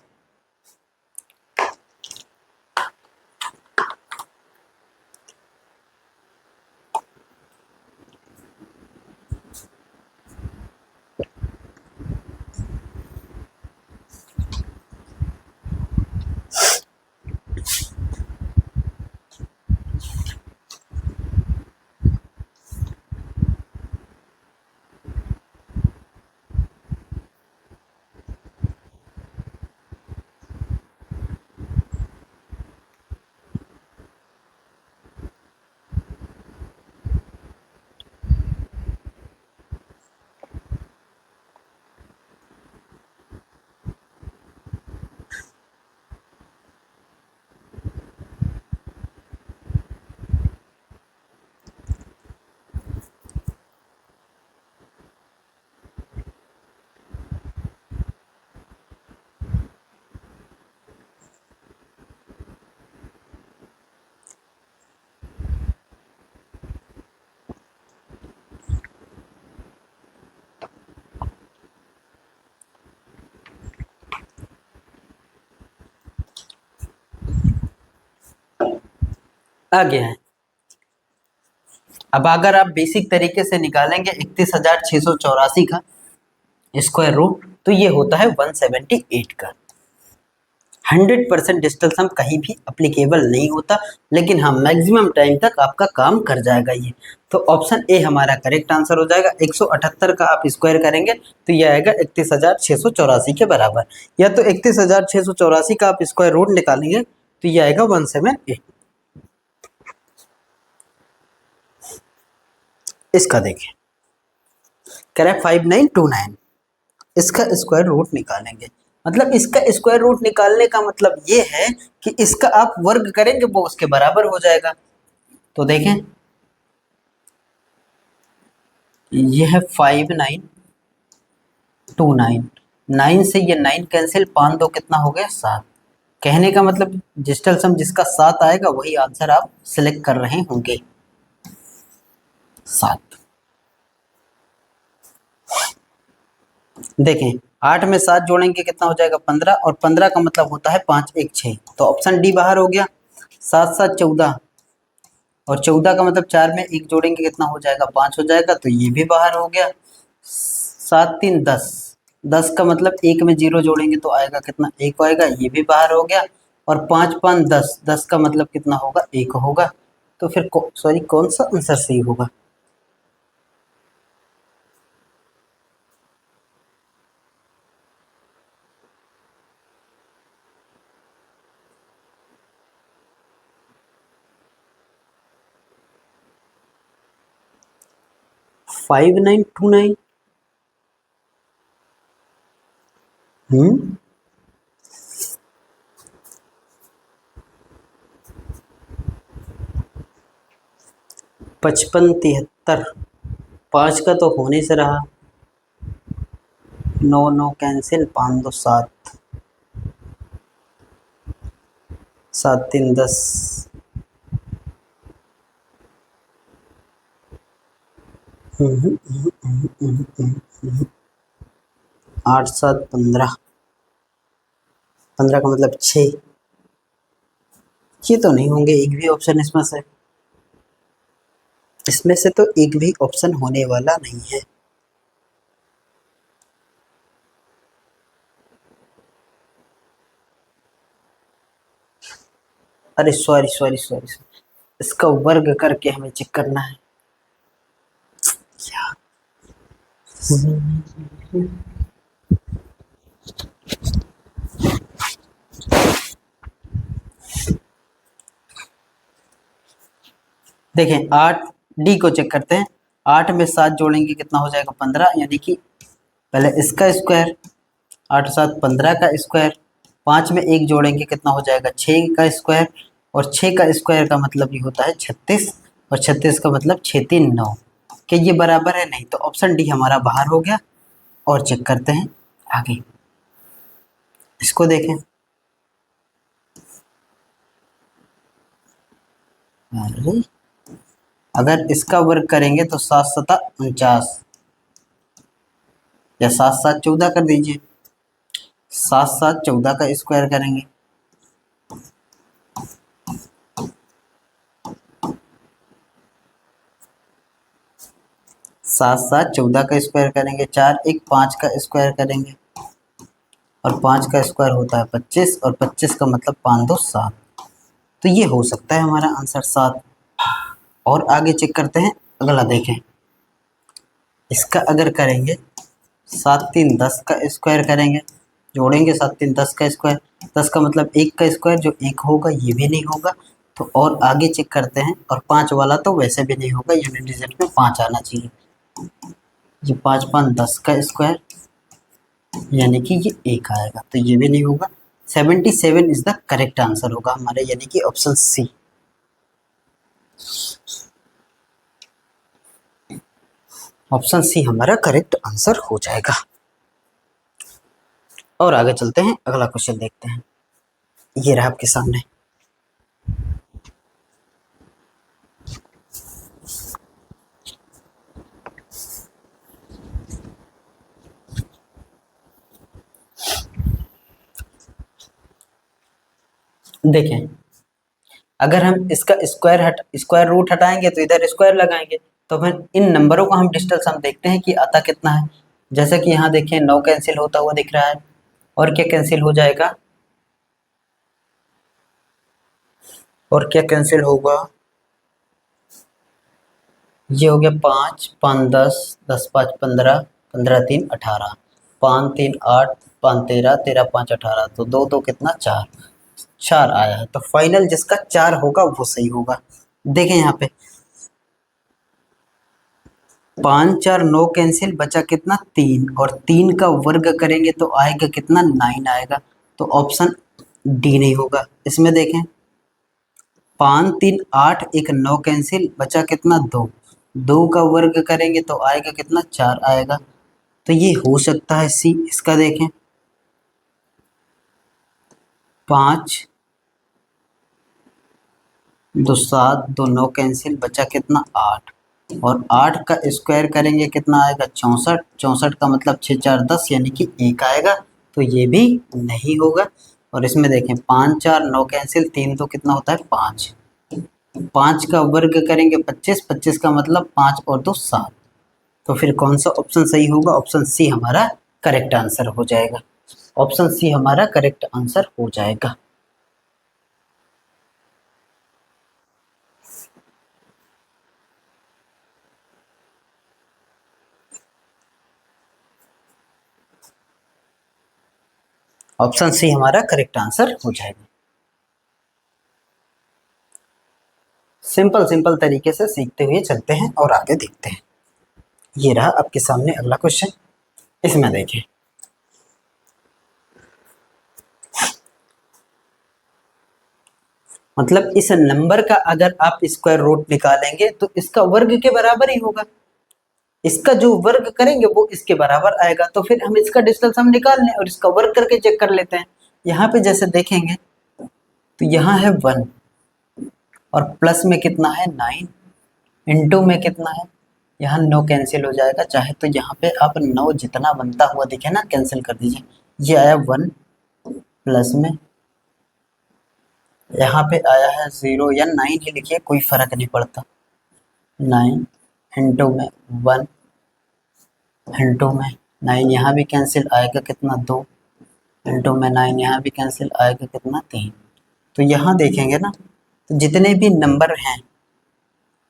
आ गया है। अब अगर आप बेसिक तरीके से निकालेंगे 31,684 का स्क्वायर रूट, तो ये होता है 178 का। 100% डिजिटल सम कहीं भी अप्लीकेबल नहीं होता, लेकिन हाँ मैक्सिमम टाइम तक आपका काम कर जाएगा ये। तो ऑप्शन ए हमारा करेक्ट आंसर हो जाएगा। 178 का आप स्क्वायर करेंगे तो ये आएगा 31,684 के बराबर, या तो 31,684 का आप स्क्वायर रूट निकालेंगे तो ये आएगा 178। इसका देखिए, कह रहा है 5929, इसका स्क्वायर रूट निकालेंगे, मतलब इसका स्क्वायर रूट निकालने का मतलब ये है कि इसका आप वर्ग करेंगे वो उसके बराबर हो जाएगा। तो देखें, ये है 5929, 9 से ये 9 कैंसिल, 5 दो कितना हो गया 7। कहने का मतलब डिजिटल सम जिसका 7 आएगा वही आंसर आप सिलेक्ट कर रहे होंगे, 7। देखें, 8 में 7 जोड़ेंगे कितना हो जाएगा 15, और 15 का मतलब होता है 5 1 6, तो ऑप्शन डी बाहर हो गया। 7 7 14, और 14 का मतलब 4 में 1 जोड़ेंगे कितना हो जाएगा 5 हो जाएगा, तो ये भी बाहर हो गया। 7 3 10, 10 का मतलब 1 में 0 जोड़ेंगे तो आएगा कितना 1 आएगा, ये भी बाहर हो गया। और 5 5 10, 10 का मतलब कितना होगा 1 होगा। तो फिर सॉरी कौन सा आंसर सही होगा? Five nine to nine. 55 73, 5 का तो होने से रहा, 9 9 कैंसिल, 5 2 7, 7 3 10, 8 7 15, 15 का मतलब 6, ये तो नहीं होंगे एक भी ऑप्शन इसमें से। इसमें से तो एक भी ऑप्शन होने वाला नहीं है। अरे सॉरी सॉरी सॉरी, इसका वर्ग करके हमें चेक करना है। क्या? देखें 8 डी को चेक करते हैं। 8 में 7 जोड़ेंगे कितना हो जाएगा 15, यानी कि पहले इसका स्क्वायर 8 7 15 का स्क्वायर, 5 में 1 जोड़ेंगे कितना हो जाएगा 6 का स्क्वायर, और 6 का स्क्वायर का मतलब ये होता है 36, और 36 का मतलब 6 3 9। क्या ये बराबर है? नहीं, तो ऑप्शन डी हमारा बाहर हो गया। और चेक करते हैं आगे, इसको देखें। अरे अगर इसका वर्ग करेंगे तो 7 सता 49, या 7 7 14 कर दीजिए। 7 7 14 का स्क्वायर करेंगे, 7 7 14 का स्क्वायर करेंगे, 4 1 5 का स्क्वायर करेंगे, और 5 का स्क्वायर होता है 25, और 25 का मतलब 5 2 7। तो ये हो सकता है हमारा आंसर 7। और आगे चेक करते हैं, अगला देखें। इसका अगर करेंगे 7 3 10 का स्क्वायर करेंगे, जोड़ेंगे 7 3 10 का स्क्वायर, 10 का मतलब 1 का स्क्वायर, जो 1 होगा ये भी नहीं होगा। तो और आगे चेक करते हैं, और 5 वाला तो वैसे भी नहीं होगा, यूनिट डिजिट में 5 आना चाहिए। ये 5 5 10 का स्क्वायर, यानी कि ये 1 आएगा, तो ये भी नहीं होगा। 77 इज द करेक्ट आंसर होगा हमारे, यानी कि ऑप्शन सी। ऑप्शन सी हमारा करेक्ट आंसर हो जाएगा। और आगे चलते हैं, अगला क्वेश्चन देखते हैं। ये रहा आपके सामने। देखें, अगर हम इसका स्क्वायर रूट हटाएंगे तो इधर स्क्वायर लगाएंगे, तो फिर इन नंबरों का हम डिजिटल सम देखते हैं कि आता कितना है। जैसे कि यहाँ देखें 9 कैंसिल होता हुआ दिख रहा है, और क्या कैंसिल हो जाएगा, और क्या कैंसिल होगा, ये हो गया 5 5 10 10 5 15 15 3 18, 5 3 8 5 13 13 5 18, तो 2 2 कितना 4, 4 आया है। तो फाइनल जिसका 4 होगा वो सही होगा। देखें यहाँ पे 5 4 9 कैंसिल, बचा कितना 3, और 3 का वर्ग करेंगे तो आएगा कितना 9 आएगा। तो ऑप्शन डी नहीं होगा। इसमें देखें 5 3 8 1 9 कैंसिल, बचा कितना 2, 2 का वर्ग करेंगे तो आएगा कितना 4 आएगा। तो ये हो सकता है सी। इसका देखें 5 2 7 2 9 कैंसिल, बचा कितना 8, और 8 का स्क्वायर करेंगे कितना आएगा 64, 64 का मतलब 6 4 10, यानी कि 1 आएगा। तो ये भी नहीं होगा। और इसमें देखें 5 4 9 कैंसिल, 3 तो कितना होता है 5, 5 का वर्ग करेंगे 25, 25 का मतलब 5 और 2 7। तो फिर कौन सा ऑप्शन सही होगा? ऑप्शन सी हमारा करेक्ट आंसर हो जाएगा। ऑप्शन सी हमारा करेक्ट आंसर हो जाएगा। ऑप्शन सी हमारा करेक्ट आंसर हो जाएगा। सिंपल सिंपल तरीके से सीखते हुए चलते हैं और आगे देखते हैं। ये रहा आपके सामने अगला क्वेश्चन। इसमें देखें मतलब इस नंबर का अगर आप स्क्वायर रूट निकालेंगे तो इसका वर्ग के बराबर ही होगा। इसका जो वर्ग करेंगे वो इसके बराबर आएगा। तो फिर हम इसका डिजिटल सम निकाल लें और इसका वर्ग करके चेक कर लेते हैं। यहाँ पे जैसे देखेंगे तो यहाँ है 1, और प्लस में कितना है 9, इंटू में कितना है, यहाँ 9 कैंसिल हो जाएगा। चाहे तो यहाँ पे आप 9 जितना बनता हुआ दिखे ना कैंसिल कर दीजिए। ये आया 1, प्लस में यहाँ पे आया है 0 या 9 ही लिखिए, कोई फर्क नहीं पड़ता। 9 इंटू में 1 इंटू में 9, यहाँ भी कैंसिल आएगा कितना 2 इंटू में 9, यहाँ भी कैंसिल आएगा कितना 3। तो यहाँ देखेंगे ना, तो जितने भी नंबर हैं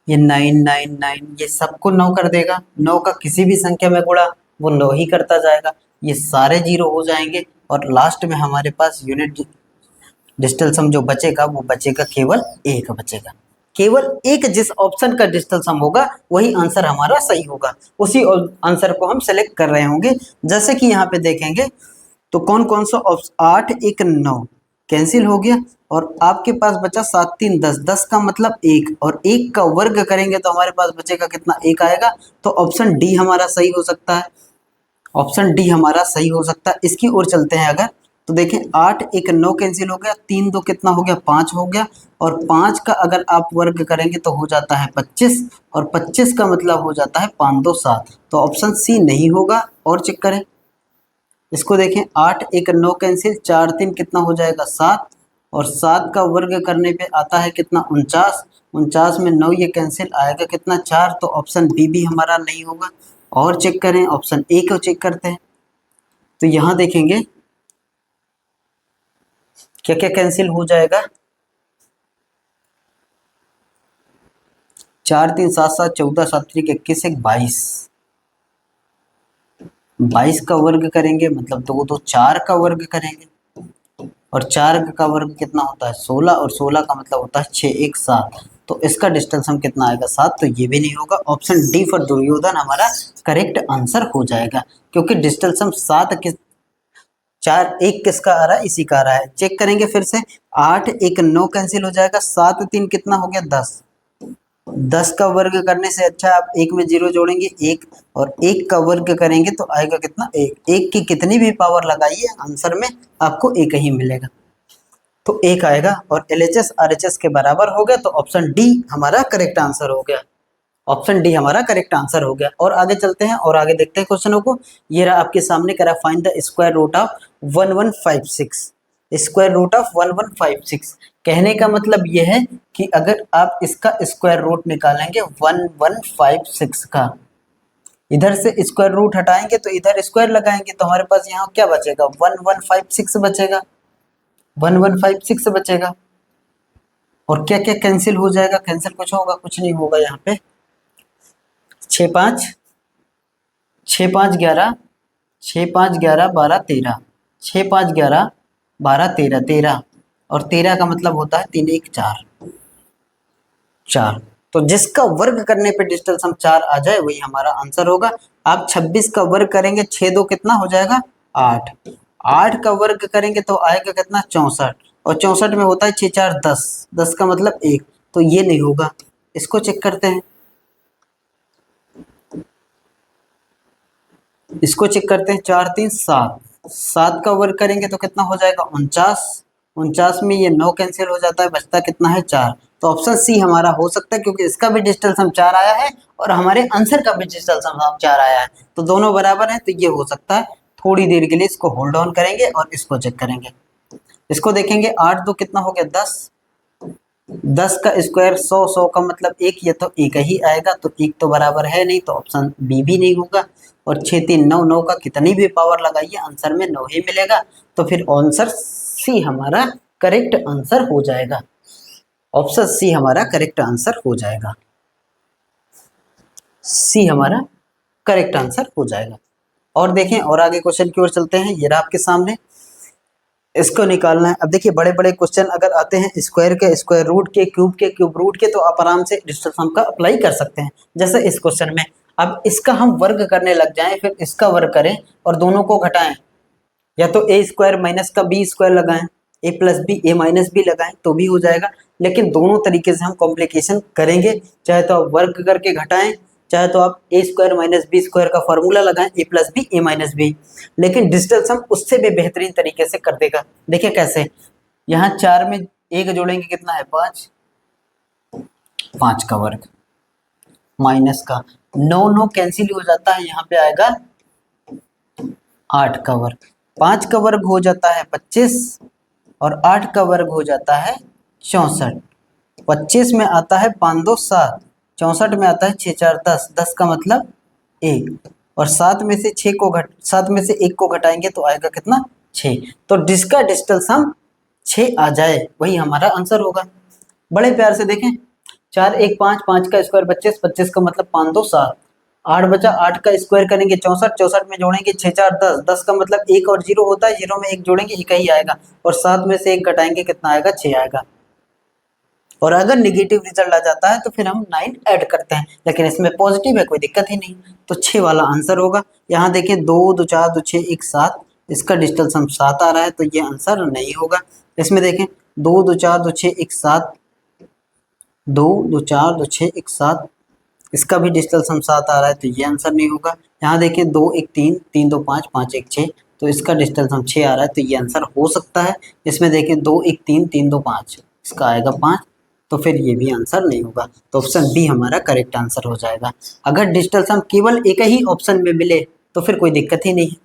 ये 999 ये सबको 9 कर देगा। 9 का किसी भी संख्या में गुणा वो 9 ही करता जाएगा, ये सारे जीरो हो जाएंगे और लास्ट में हमारे पास यूनिट डिजिटल सम जो बचेगा वो बचेगा केवल एक बचेगा। केवल एक जिस ऑप्शन का डिजिटल सम होगा वही आंसर हमारा सही होगा, उसी आंसर को हम सेलेक्ट कर रहे होंगे। जैसे कि यहाँ पे देखेंगे तो कौन कौन सा ऑप्शन, 8 1 9 कैंसिल हो गया और आपके पास बचा 7 3 10, 10 का मतलब 1 और 1 का वर्ग करेंगे तो हमारे पास बचेगा कितना 1 आएगा। तो ऑप्शन डी हमारा सही हो सकता है, ऑप्शन डी हमारा सही हो सकता है। इसकी ओर चलते हैं अगर, तो देखें 8 1 9 कैंसिल हो गया, 3 2 कितना हो गया 5 हो गया और 5 का अगर आप वर्ग करेंगे तो हो जाता है 25 और 25 का मतलब हो जाता है 5 2 7। तो ऑप्शन सी नहीं होगा। और चेक करें इसको, देखें 8 1 9 कैंसिल, 4 3 कितना हो जाएगा 7 और 7 का वर्ग करने पे आता है कितना 49, 49 में 9 ये कैंसिल आएगा कितना 4। तो ऑप्शन बी भी हमारा नहीं होगा। और चेक करें ऑप्शन ए को चेक करते हैं, तो यहाँ देखेंगे क्या क्या कैंसिल हो जाएगा, 4 3 7 7 14 7 3 21 1 22, 22 का वर्ग करेंगे मतलब 2 2 4 का वर्ग करेंगे और 4 का वर्ग कितना होता है 16 और 16 का मतलब होता है 6 1 7। तो इसका डिस्टेंस हम कितना आएगा 7। तो ये भी नहीं होगा। ऑप्शन डी फॉर दुर्योधन हमारा करेक्ट आंसर हो जाएगा, क्योंकि डिस्टेंस हम 7 किस 4 1 किसका आ रहा है, इसी का आ रहा है। चेक करेंगे फिर से, 8 1 9 कैंसिल हो जाएगा, 7 3 कितना हो गया 10, 10 का वर्ग करने से अच्छा आप एक में जीरो जोड़ेंगे 1 और 1 का वर्ग करेंगे तो आएगा कितना 1। 1 की कितनी भी पावर लगाइए आंसर में आपको एक ही मिलेगा, तो 1 आएगा और LHS RHS के बराबर हो गया। तो ऑप्शन डी हमारा करेक्ट आंसर हो गया, ऑप्शन डी हमारा करेक्ट आंसर हो गया। और आगे चलते हैं और आगे देखते हैं क्वेश्चनों को। ये रहा आपके सामने, करा find the square root of 1156, square root of 1156। कहने का मतलब यह है कि अगर आप इसका स्क्वायर रूट निकालेंगे 1156 का, इधर से स्क्वायर रूट हटाएंगे तो इधर स्क्वायर लगाएंगे तो हमारे पास यहाँ क्या बचेगा 1156 बचेगा, 1156 बचेगा। और क्या क्या कैंसिल हो जाएगा, कैंसिल कुछ होगा, कुछ नहीं होगा। यहाँ पे 6 5 6 5 11, 6 5 11 12 13, 6 5 11 12 13, 13 और 13 का मतलब होता है 3 1 4, 4। तो जिसका वर्ग करने पे डिजिटल सम 4 आ जाए वही हमारा आंसर होगा। आप 26 का वर्ग करेंगे 6 2 कितना हो जाएगा 8, 8 का वर्ग करेंगे तो आएगा कितना 64 और 64 में होता है 6 4 10, 10 का मतलब 1। तो ये नहीं होगा। इसको चेक करते हैं, इसको चेक करते हैं 4 3 7, 7 का वर्ग करेंगे तो कितना हो जाएगा 49, 49 में ये 9 कैंसिल हो जाता है, बचता कितना है 4। तो ऑप्शन सी हमारा हो सकता है, क्योंकि इसका भी डिजिटल सम 4 आया है और हमारे आंसर का भी डिजिटल सम 4 आया है, तो दोनों बराबर हैं, तो ये हो सकता है। थोड़ी देर के लिए इसको होल्ड ऑन करेंगे और इसको चेक करेंगे। इसको देखेंगे 8 2 कितना हो गया 10, 10 का स्क्वायर 100, 100 का मतलब 1, ये तो 1 ही आएगा, तो 1 तो बराबर है नहीं, तो ऑप्शन बी भी नहीं होगा। और 6 3 9, 9 का कितनी भी पावर लगाइए आंसर में 9 ही मिलेगा। तो फिर आंसर सी हमारा करेक्ट आंसर हो जाएगा, ऑप्शन सी हमारा करेक्ट आंसर हो जाएगा, सी हमारा करेक्ट आंसर हो जाएगा। और देखें और आगे क्वेश्चन की ओर चलते हैं। ये रहा आपके सामने, इसको निकालना है। अब देखिए बड़े बड़े क्वेश्चन अगर आते हैं स्क्वायर के, स्क्वायर रूट के, क्यूब रूट के, तो आप आराम से डिजिटल सम का अप्लाई कर सकते हैं। जैसे इस क्वेश्चन में अब इसका हम वर्ग करने लग जाएं, फिर इसका वर्ग करें और दोनों को घटाएं, या तो ए स्क्वायर माइनस का बी स्क्वायर लगाएं, ए प्लस बी ए माइनस बी लगाएं तो भी हो जाएगा। लेकिन दोनों तरीके से हम कॉम्प्लिकेशन करेंगे, चाहे तो आप वर्ग करके घटाएं, चाहे तो आप ए स्क्वायर माइनस बी स्क्वायर का फॉर्मूला लगाएं, ए प्लस बी ए माइनस बी। लेकिन डिजिटल सम उससे भी बेहतरीन तरीके से कर देगा। देखिए कैसे, यहाँ 4 में 1 जोड़ेंगे कितना है 5, 5 का वर्ग माइनस का 9 9 कैंसिल हो जाता है, यहाँ पे आएगा 8 का वर्ग, 5 का वर्ग हो जाता है 25 और 8 का वर्ग हो जाता है 64। 25 में आता है 5 2 7 64 में आता है 6 4 10, 10 का मतलब 1, और 7 में से 1 को घटाएंगे तो आएगा कितना 6। तो जिसका डिजिटल सम 6 आ जाए वही हमारा आंसर होगा। बड़े प्यार से देखें, 4 1 5, 5 का स्क्वायर 25, 25 का मतलब 5 2 7, 8 बचा, 8 का स्क्वायर करेंगे 64, 64 में जोड़ेंगे 6 4 10, 10 का मतलब 1 और 0 होता है, 0 में 1 जोड़ेंगे 1 ही आएगा, और 7 में से 1 घटाएंगे कितना आएगा 6 आएगा। और अगर निगेटिव रिजल्ट आ जाता है तो फिर हम 9 ऐड करते हैं, लेकिन इसमें पॉजिटिव है कोई दिक्कत ही नहीं, तो 6 वाला आंसर होगा। यहाँ देखें 2 2 4 2 6 1 7, इसका डिजिटल सम 7 आ रहा है तो ये आंसर नहीं होगा। इसमें देखें 2 2 4 2 6 1 7, 2 2 4 2 6 1 7, इसका भी डिजिटल सम 7 आ रहा है तो ये आंसर नहीं होगा। यहाँ देखें 2 1 3 3 2 5 5 1 6, तो इसका डिजिटल सम 6 आ रहा है तो ये आंसर हो सकता है। इसमें देखें 2 1 3 3 2 5, इसका आएगा 5, तो फिर ये भी आंसर नहीं होगा, तो ऑप्शन बी हमारा करेक्ट आंसर हो जाएगा। अगर डिजिटल सम केवल एक ही ऑप्शन में मिले तो फिर कोई दिक्कत ही नहीं है,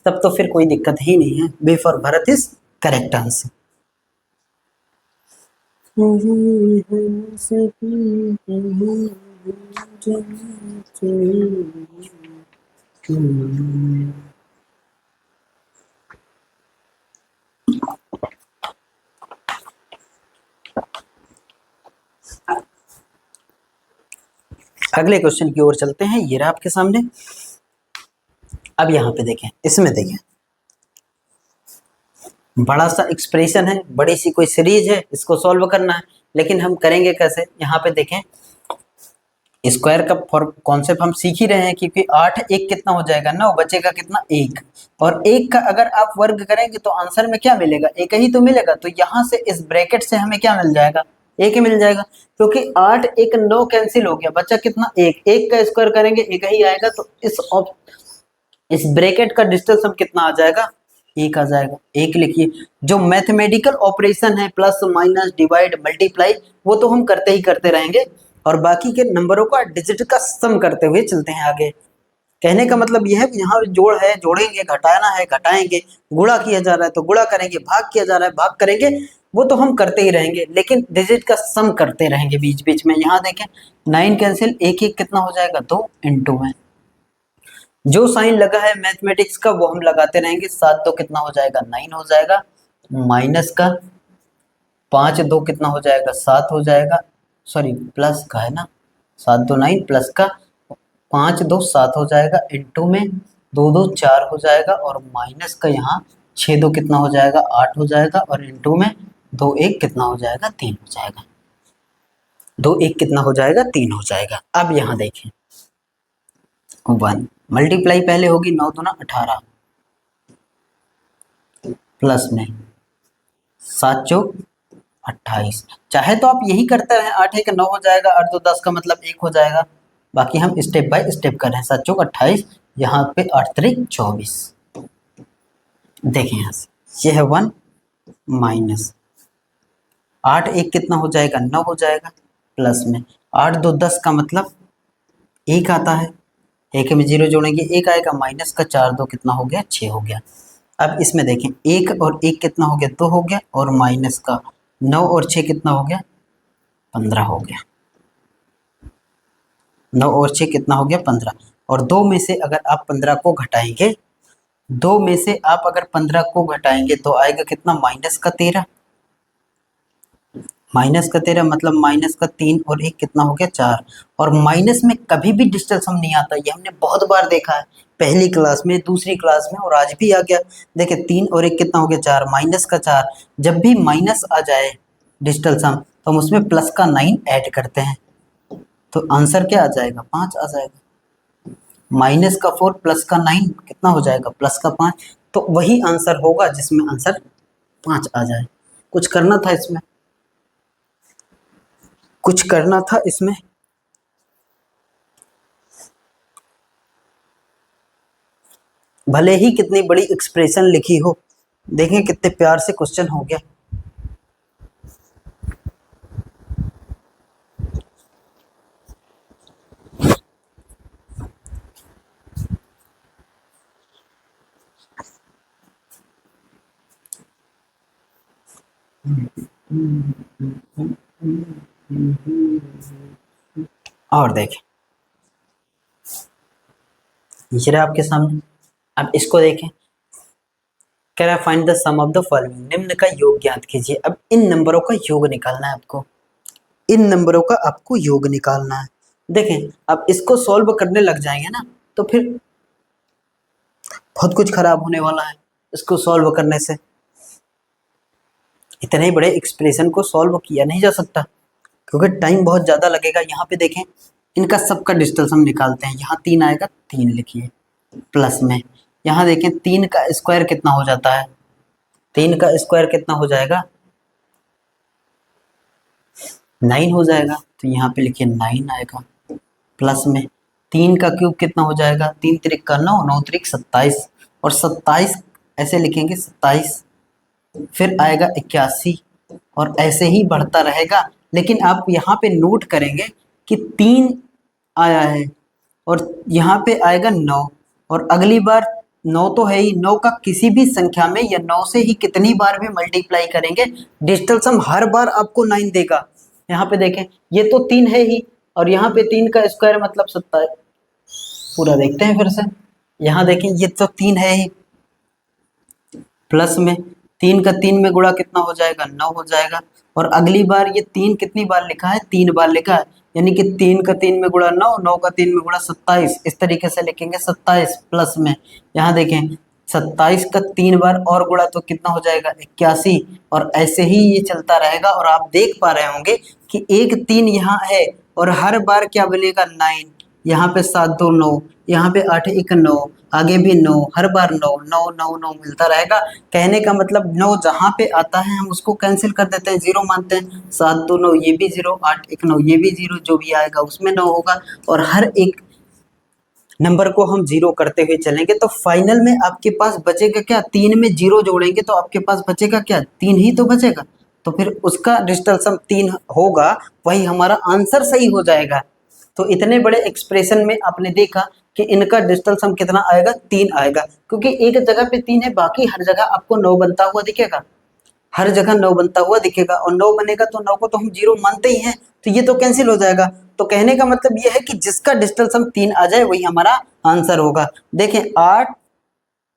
तब तो फिर कोई दिक्कत ही नहीं है। B for Bharat is correct answer. अगले क्वेश्चन की ओर चलते हैं, ये रहा आपके सामने। अब यहाँ पे देखें, इसमें देखें बड़ा सा एक्सप्रेशन है, बड़ी सी कोई सीरीज है, इसको सॉल्व करना है, लेकिन हम करेंगे कैसे। यहाँ पे देखें स्क्वायर का कॉन्सेप्ट हम सीख ही रहे हैं, क्योंकि 8 1 कितना हो जाएगा 9, बचेगा कितना 1, और 1 का अगर आप वर्ग करेंगे तो आंसर में क्या मिलेगा, 1 ही तो मिलेगा। तो यहाँ से इस ब्रैकेट से हमें क्या मिल जाएगा, 1 ही मिल जाएगा, क्योंकि 8 1 9 कैंसिल हो गया, बचा कितना 1, 1 का स्क्वायर करेंगे 1 ही आएगा, तो इस ब्रैकेट का डिजिटल सम कितना आ जाएगा, 1 आ जाएगा। 1 लिखिए, जो मैथमेटिकल ऑपरेशन है प्लस माइनस डिवाइड मल्टीप्लाई वो तो हम करते ही करते रहेंगे, और बाकी के नंबरों का डिजिट का सम करते हुए चलते हैं आगे। कहने का मतलब यह है कि यहाँ जोड़ है जोड़ेंगे, घटाना है घटाएंगे, गुणा किया जा रहा है तो गुणा करेंगे, भाग किया जा रहा है भाग करेंगे, वो तो हम करते ही रहेंगे, लेकिन डिजिट का सम करते रहेंगे बीच बीच में। यहाँ देखें 9 कैंसिल, 1 1 कितना हो जाएगा 2 इंटू में जो साइन लगा है मैथमेटिक्स का वो हम लगाते रहेंगे। 7 2 कितना हो जाएगा 9 हो जाएगा, माइनस का 5 2 कितना हो जाएगा 7 हो जाएगा, सॉरी प्लस का है ना, 7 2 9 प्लस का 5 2 7 हो जाएगा, इंटू में 2 2 4 हो जाएगा, और माइनस का यहाँ 6 2 कितना हो जाएगा 8 हो जाएगा, और इंटू में 2 1 कितना हो जाएगा 3 हो जाएगा, 2 1 कितना हो जाएगा 3 हो जाएगा। अब यहाँ देखें 1 मल्टीप्लाई पहले होगी 9 दूना 18 प्लस में 7 चौक 28, चाहे तो आप यही करते रहे, 8 1 9 हो जाएगा, 8 2 10 का मतलब 1 हो जाएगा, बाकी हम स्टेप बाय स्टेप कर रहे हैं। 7 चौक 28, यहाँ पे 8 3 24, देखें यहाँ से यह है 1 माइनस 8 1 कितना हो जाएगा 9 हो जाएगा, प्लस में 8 2 10 का मतलब 1 आता है, 1 में 0 जोड़ेंगे 1 आएगा, माइनस का 4 2 कितना हो गया 6 हो गया। अब इसमें देखें 1 और 1 कितना हो गया 2 हो गया, और माइनस का 9 और 6 कितना हो गया 15 हो गया, 9 और 6 कितना हो गया 15, और 2 में से अगर आप 15 को घटाएंगे, 2 में से आप अगर 15 को घटाएंगे तो आएगा कितना माइनस का 13, माइनस का 13 मतलब माइनस का 3 और 1 कितना हो गया 4, और माइनस में कभी भी डिजिटल सम नहीं आता, ये हमने बहुत बार देखा है, पहली क्लास में दूसरी क्लास में और आज भी आ गया। देखिए 3 और 1 कितना हो गया 4, माइनस का 4, जब भी माइनस आ जाए डिजिटल सम तो हम उसमें प्लस का 9 ऐड करते हैं, तो आंसर क्या आ जाएगा 5 आ जाएगा, माइनस का 4 प्लस का 9 कितना हो जाएगा प्लस का 5, तो वही आंसर होगा जिसमें आंसर 5 आ जाए। कुछ करना था इसमें, कुछ करना था इसमें, भले ही कितनी बड़ी एक्सप्रेशन लिखी हो। देखें कितने प्यार से क्वेश्चन हो गया। और देखें, ये रहा आपके सामने। अब इसको देखें, कह रहा है find the sum of the following, निम्न का योग ज्ञात कीजिए। अब इन नंबरों का योग निकालना है आपको, इन नंबरों का आपको योग निकालना है। देखें, अब इसको सॉल्व करने लग जाएंगे ना तो फिर बहुत कुछ खराब होने वाला है इसको सॉल्व करने से। इतने बड़े एक्सप्रेशन को सॉल्व किया नहीं जा सकता क्योंकि टाइम बहुत ज़्यादा लगेगा। यहाँ पे देखें, इनका सबका डिस्टेंस हम निकालते हैं। यहाँ 3 आएगा, 3 लिखिए प्लस में। यहाँ देखें 3 का स्क्वायर कितना हो जाता है, 3 का स्क्वायर कितना हो जाएगा, 9 हो जाएगा। तो यहाँ पे लिखिए 9 आएगा प्लस में 3 का क्यूब कितना हो जाएगा, 3 त्रिक का 9, 9 त्रिक 27 और 27 ऐसे लिखेंगे 27, फिर आएगा 81 और ऐसे ही बढ़ता रहेगा। लेकिन आप यहाँ पे नोट करेंगे कि 3 आया है और यहाँ पे आएगा 9 और अगली बार 9 तो है ही, 9 का किसी भी संख्या में या 9 से ही कितनी बार भी मल्टीप्लाई करेंगे डिजिटल सम हर बार आपको 9 देगा। यहाँ पे देखें, ये तो 3 है ही और यहाँ पे 3 का स्क्वायर मतलब 27। पूरा देखते हैं फिर से, यहाँ देखें ये तो 3 है ही प्लस में 3 का 3 में गुणा कितना हो जाएगा, 9 हो जाएगा। और अगली बार ये 3 कितनी बार लिखा है, 3 बार लिखा है, यानी कि 3 का 3 में गुणा 9, 9 का 3 में गुणा 27, इस तरीके से लिखेंगे 27 प्लस में। यहाँ देखें 27 का 3 बार और गुणा तो कितना हो जाएगा, 81 और ऐसे ही ये चलता रहेगा। और आप देख पा रहे होंगे कि एक 3 यहाँ है और हर बार क्या बनेगा 9, यहाँ पे 7 2 9, यहाँ पे 8 1 9, आगे भी 9, हर बार 9 9 9 9 मिलता रहेगा। कहने का मतलब 9 जहाँ पे आता है हम उसको कैंसिल कर देते हैं, 0 मानते हैं। 7 2 9 ये भी 0, 8 1 9 ये भी 0, जो भी आएगा उसमें 9 होगा और हर एक नंबर को हम 0 करते हुए चलेंगे। तो फाइनल में आपके पास बचेगा क्या, 3 में 0 जोड़ेंगे तो आपके पास बचेगा क्या, 3 ही तो बचेगा। तो फिर उसका डिजिटल सम 3 होगा, वही हमारा आंसर सही हो जाएगा। तो इतने बड़े एक्सप्रेशन में आपने देखा कि इनका डिजिटल सम कितना आएगा, 3 आएगा, क्योंकि एक जगह पे 3 है, बाकी हर जगह आपको 9 बनता हुआ दिखेगा, हर जगह 9 बनता हुआ दिखेगा और 9 बनेगा तो 9 को तो हम 0 मानते ही हैं, तो ये तो कैंसिल हो जाएगा। तो कहने का मतलब ये है कि जिसका डिजिटल सम 3 आ जाए वही हमारा आंसर होगा। देखें 8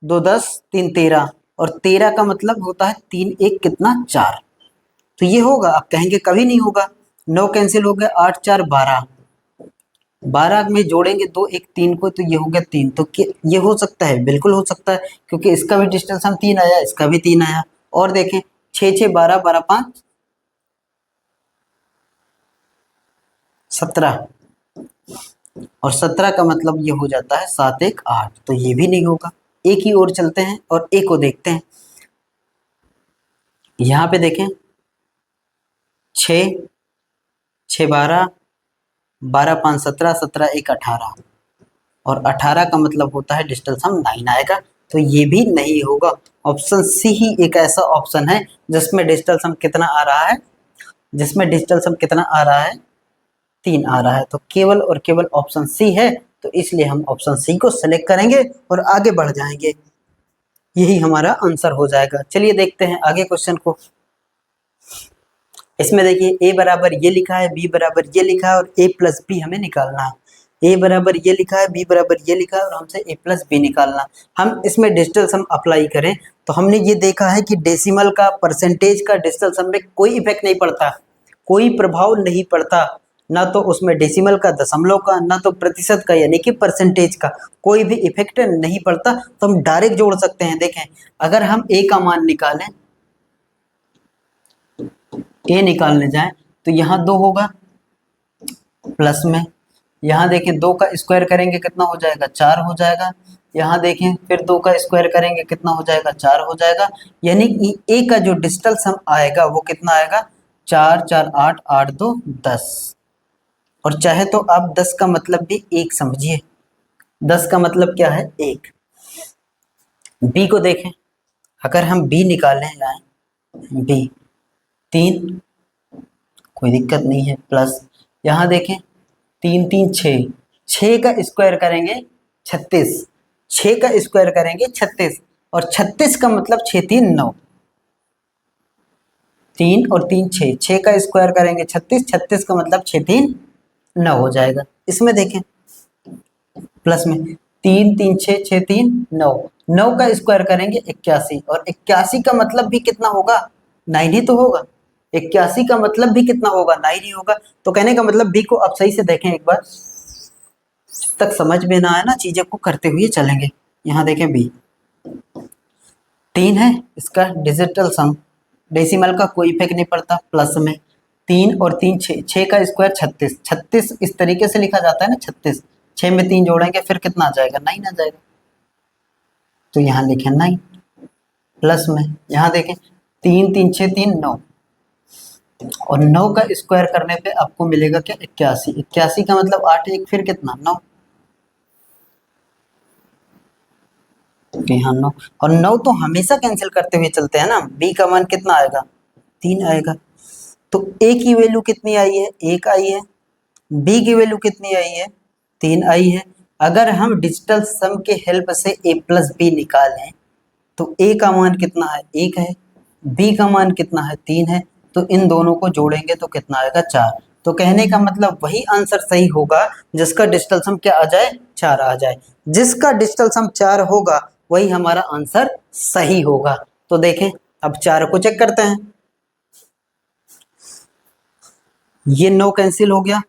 2 10 3 13 और 13 का मतलब होता है 3 1 कितना 4, तो ये होगा। आप कहेंगे कभी नहीं होगा, 9 कैंसिल हो गया, 8 4 12, 12 में जोड़ेंगे 2 1 3 को तो ये हो गया 3। तो ये हो सकता है, बिल्कुल हो सकता है, क्योंकि इसका भी डिस्टेंस हम 3 आया, इसका भी 3 आया। और देखें 6 6 12 12 5 17 और 17 का मतलब ये हो जाता है 7 1 8, तो ये भी नहीं होगा। एक ही ओर चलते हैं और एक को देखते हैं। यहाँ पे देखें 6 6 12 12 5 17 17 1 18 और 18 का मतलब होता है डिजिटल सम 9 आएगा, तो ये भी नहीं होगा। ऑप्शन सी ही एक ऐसा ऑप्शन है जिसमें डिजिटल सम कितना आ रहा है, जिसमें डिजिटल सम कितना आ रहा है, 3 आ रहा है। तो केवल और केवल ऑप्शन सी है, तो इसलिए हम ऑप्शन सी को सेलेक्ट करेंगे और आगे बढ़ जाएंगे, यही हमारा आंसर हो जाएगा। चलिए देखते हैं आगे क्वेश्चन को। इसमें देखिए ए बराबर ये लिखा है, बी बराबर ये लिखा है और ए प्लस बी हमें निकालना है। ए बराबर ये लिखा है, बी बराबर ये लिखा है और हमसे ए प्लस बी निकालना। हम इसमें डिजिटल सम अप्लाई करें तो हमने ये देखा है कि डेसिमल का, परसेंटेज का डिजिटल सम में कोई इफेक्ट नहीं पड़ता, कोई प्रभाव नहीं पड़ता, ना तो उसमें डेसिमल का, दशमलव का, ना तो प्रतिशत का यानी कि परसेंटेज का कोई भी इफेक्ट नहीं पड़ता। तो हम डायरेक्ट जोड़ सकते हैं। देखें अगर हम ए का मान निकालें, ए निकालने जाएं तो यहाँ 2 होगा प्लस में, यहाँ देखें 2 का स्क्वायर करेंगे कितना हो जाएगा, 4 हो जाएगा। यहाँ देखें फिर 2 का स्क्वायर करेंगे कितना हो जाएगा, 4 हो जाएगा। यानी कि ए का जो डिजिटल सम आएगा वो कितना आएगा, 4 4 8 8 2 10। और चाहे तो आप 10 का मतलब भी 1 समझिए, 10 का मतलब क्या है 1। बी को देखें, अगर हम बी निकालने जाएं, बी 3, कोई दिक्कत नहीं है, प्लस यहाँ देखें 3 3 6, 6 का स्क्वायर करेंगे 36, 6 का स्क्वायर करेंगे 36 और 36 का मतलब 6 3 9, 3 और 3 6, 6 का स्क्वायर करेंगे 36, 36 का मतलब 6 3 9 हो जाएगा। इसमें देखें प्लस में 3 3 6 6 3 9, 9 का स्क्वायर करेंगे 81, और 81 का मतलब भी कितना होगा, 9 ही तो होगा। 81 का मतलब भी कितना होगा, 9 ही होगा। तो कहने का मतलब बी को अब सही से देखें एक बार, जब तक समझ में ना आए ना चीजें को करते हुए चलेंगे। यहाँ देखें बी 3 है, इसका डिजिटल सम, डेसिमल का कोई इफेक्ट नहीं पड़ता, प्लस में 3 और 3 6, 6 का स्क्वायर 36, 36 इस तरीके से लिखा जाता है ना, 36, 6 में 3 जोड़ेंगे फिर कितना आ जाएगा, 9 आ जाएगा। तो यहाँ लिखें 9, प्लस में यहाँ देखें 3 3 6 3 9, और 9 का स्क्वायर करने पे आपको मिलेगा क्या, 81, 81 का मतलब 8 1 फिर कितना 9, यहाँ 9, और 9 तो हमेशा कैंसिल करते हुए चलते हैं ना, बी का मान कितना आएगा, 3 आएगा। तो ए की वैल्यू कितनी आई है, 1 आई है, बी की वैल्यू कितनी आई है, 3 आई है। अगर हम डिजिटल सम के हेल्प से ए प्लस बी निकालें तो ए का मान कितना है, 1 है, बी का मान कितना है, 3 है। तो इन दोनों को जोड़ेंगे तो कितना आएगा, 4। तो कहने का मतलब वही आंसर सही होगा जिसका डिजिटल सम क्या आ जाए, 4 आ जाए। जिसका डिजिटल सम 4 होगा वही हमारा आंसर सही होगा। तो देखें अब 4 को चेक करते हैं। ये 9 कैंसिल हो गया,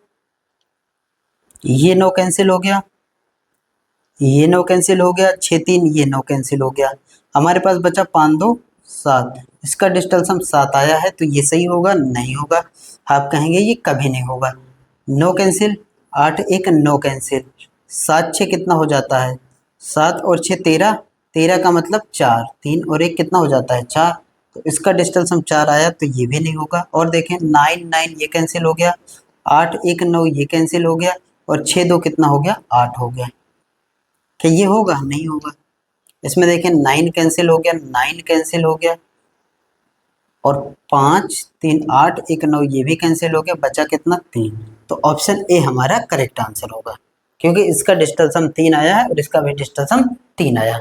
ये 9 कैंसिल हो गया, ये 9 कैंसिल हो गया, 6 3 ये 9 कैंसिल हो गया, हमारे पास बचा 5 2 7। इसका डिजिटल सम 7 आया है, तो ये सही होगा, नहीं होगा। आप कहेंगे ये कभी नहीं होगा। 9 कैंसिल, 8 1 9 कैंसिल, 7 6 कितना हो जाता है, 7 और 6 13, 13 का मतलब 4, 3 और 1 कितना हो जाता है, 4। तो इसका डिजिटल सम 4 आया, तो ये भी नहीं होगा। और देखें 9 9 ये कैंसिल हो गया, 8 1 9 ये कैंसिल हो गया, और 6 2 कितना हो गया, 8 हो गया। क्या ये होगा, नहीं होगा। इसमें देखें 9 कैंसिल हो गया, 9 कैंसिल हो गया, और 5 3 8 1 9 ये भी कैंसिल हो गया, बचा कितना, 3। तो ऑप्शन ए हमारा करेक्ट आंसर होगा, क्योंकि इसका डिजिटल सम 3 आया है और इसका भी डिजिटल सम 3 आया।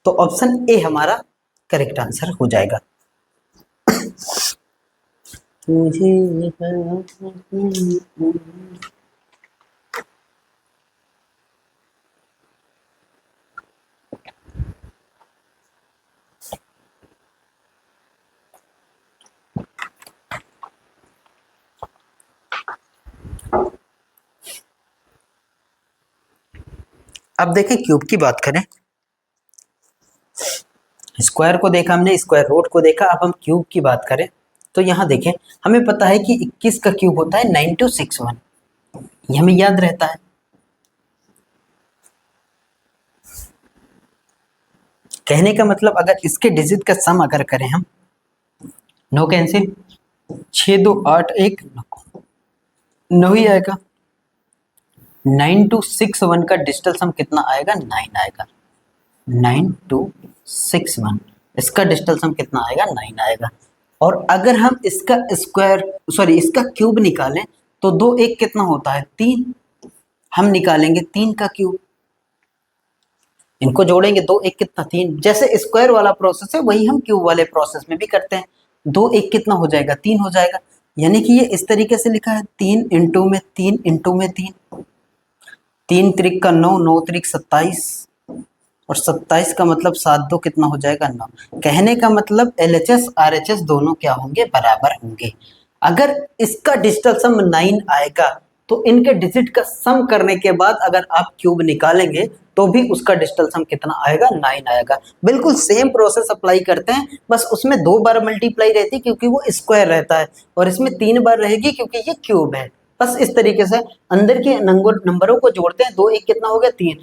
तो ऑप्शन ए हमारा करेक्ट आंसर हो जाएगा। मुझे अब देखें क्यूब की बात करें, स्क्वायर को देखा हमने, स्क्वायर रूट को देखा, अब हम क्यूब की बात करें। तो यहाँ देखें हमें पता है कि 21 का क्यूब होता है 9261, ये हमें याद रहता है। कहने का मतलब अगर इसके डिजिट का सम अगर करें हम, 9 कैंसिल, 6 2 8 1 9 ही आएगा। 9261 का डिजिटल सम कितना आएगा, 9 आएगा। 9261 इसका डिजिटल सम कितना आएगा, 9 आएगा। और अगर हम इसका स्क्वायर सॉरी इसका क्यूब निकालें तो 2 1 कितना होता है, 3। हम निकालेंगे 3 का क्यूब, इनको जोड़ेंगे 2 1 कितना, 3। जैसे स्क्वायर वाला प्रोसेस है वही हम क्यूब वाले प्रोसेस में भी करते हैं। 2 1 कितना हो जाएगा, 3 हो जाएगा। यानी कि ये इस तरीके से लिखा है, 3 इंटू में 3 इंटू में 3, 3 त्रिक का 9, 9 त्रिक 27, और 27 का मतलब 7 2 कितना हो जाएगा, 9। कहने का मतलब LHS RHS दोनों क्या होंगे, बराबर होंगे। अगर इसका डिजिटल सम 9 आएगा तो इनके डिजिट का सम करने के बाद अगर आप क्यूब निकालेंगे तो भी उसका डिजिटल सम कितना आएगा, 9 आएगा। बिल्कुल सेम प्रोसेस अप्लाई करते हैं, बस उसमें 2 बार मल्टीप्लाई रहती है क्योंकि वो स्क्वायर रहता है, और इसमें 3 बार रहेगी क्योंकि ये क्यूब है। बस इस तरीके से अंदर के नंबरों को जोड़ते हैं। 2 1 कितना हो गया, 3।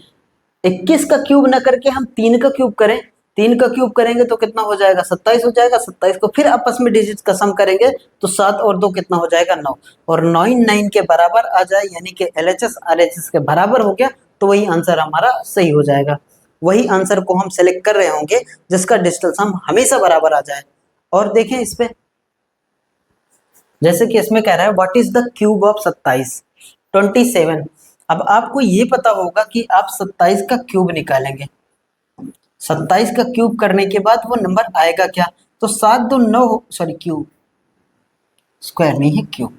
21 का क्यूब ना करके हम 3 का क्यूब करें, 3 का क्यूब करेंगे तो कितना हो जाएगा, 27 हो जाएगा। 27 को फिर आपस में डिजिट का सम करेंगे तो 7 और 2 कितना हो जाएगा, 9। और 9 9 के बराबर आ जाए, यानी कि LHS RHS के बराबर हो गया, तो वही आंसर हमारा सही हो जाएगा। वही आंसर को हम सेलेक्ट कर रहे होंगे जिसका डिजिटल सम हमेशा बराबर आ जाए। और देखें इस पे, जैसे कि इसमें कह रहा है what is the cube of 27, 27। अब आपको ये पता होगा कि आप 27 का क्यूब निकालेंगे, 27 का क्यूब करने के बाद वो नंबर आएगा क्या, तो 7 2 9, सॉरी क्यूब, स्क्वायर नहीं है क्यूब।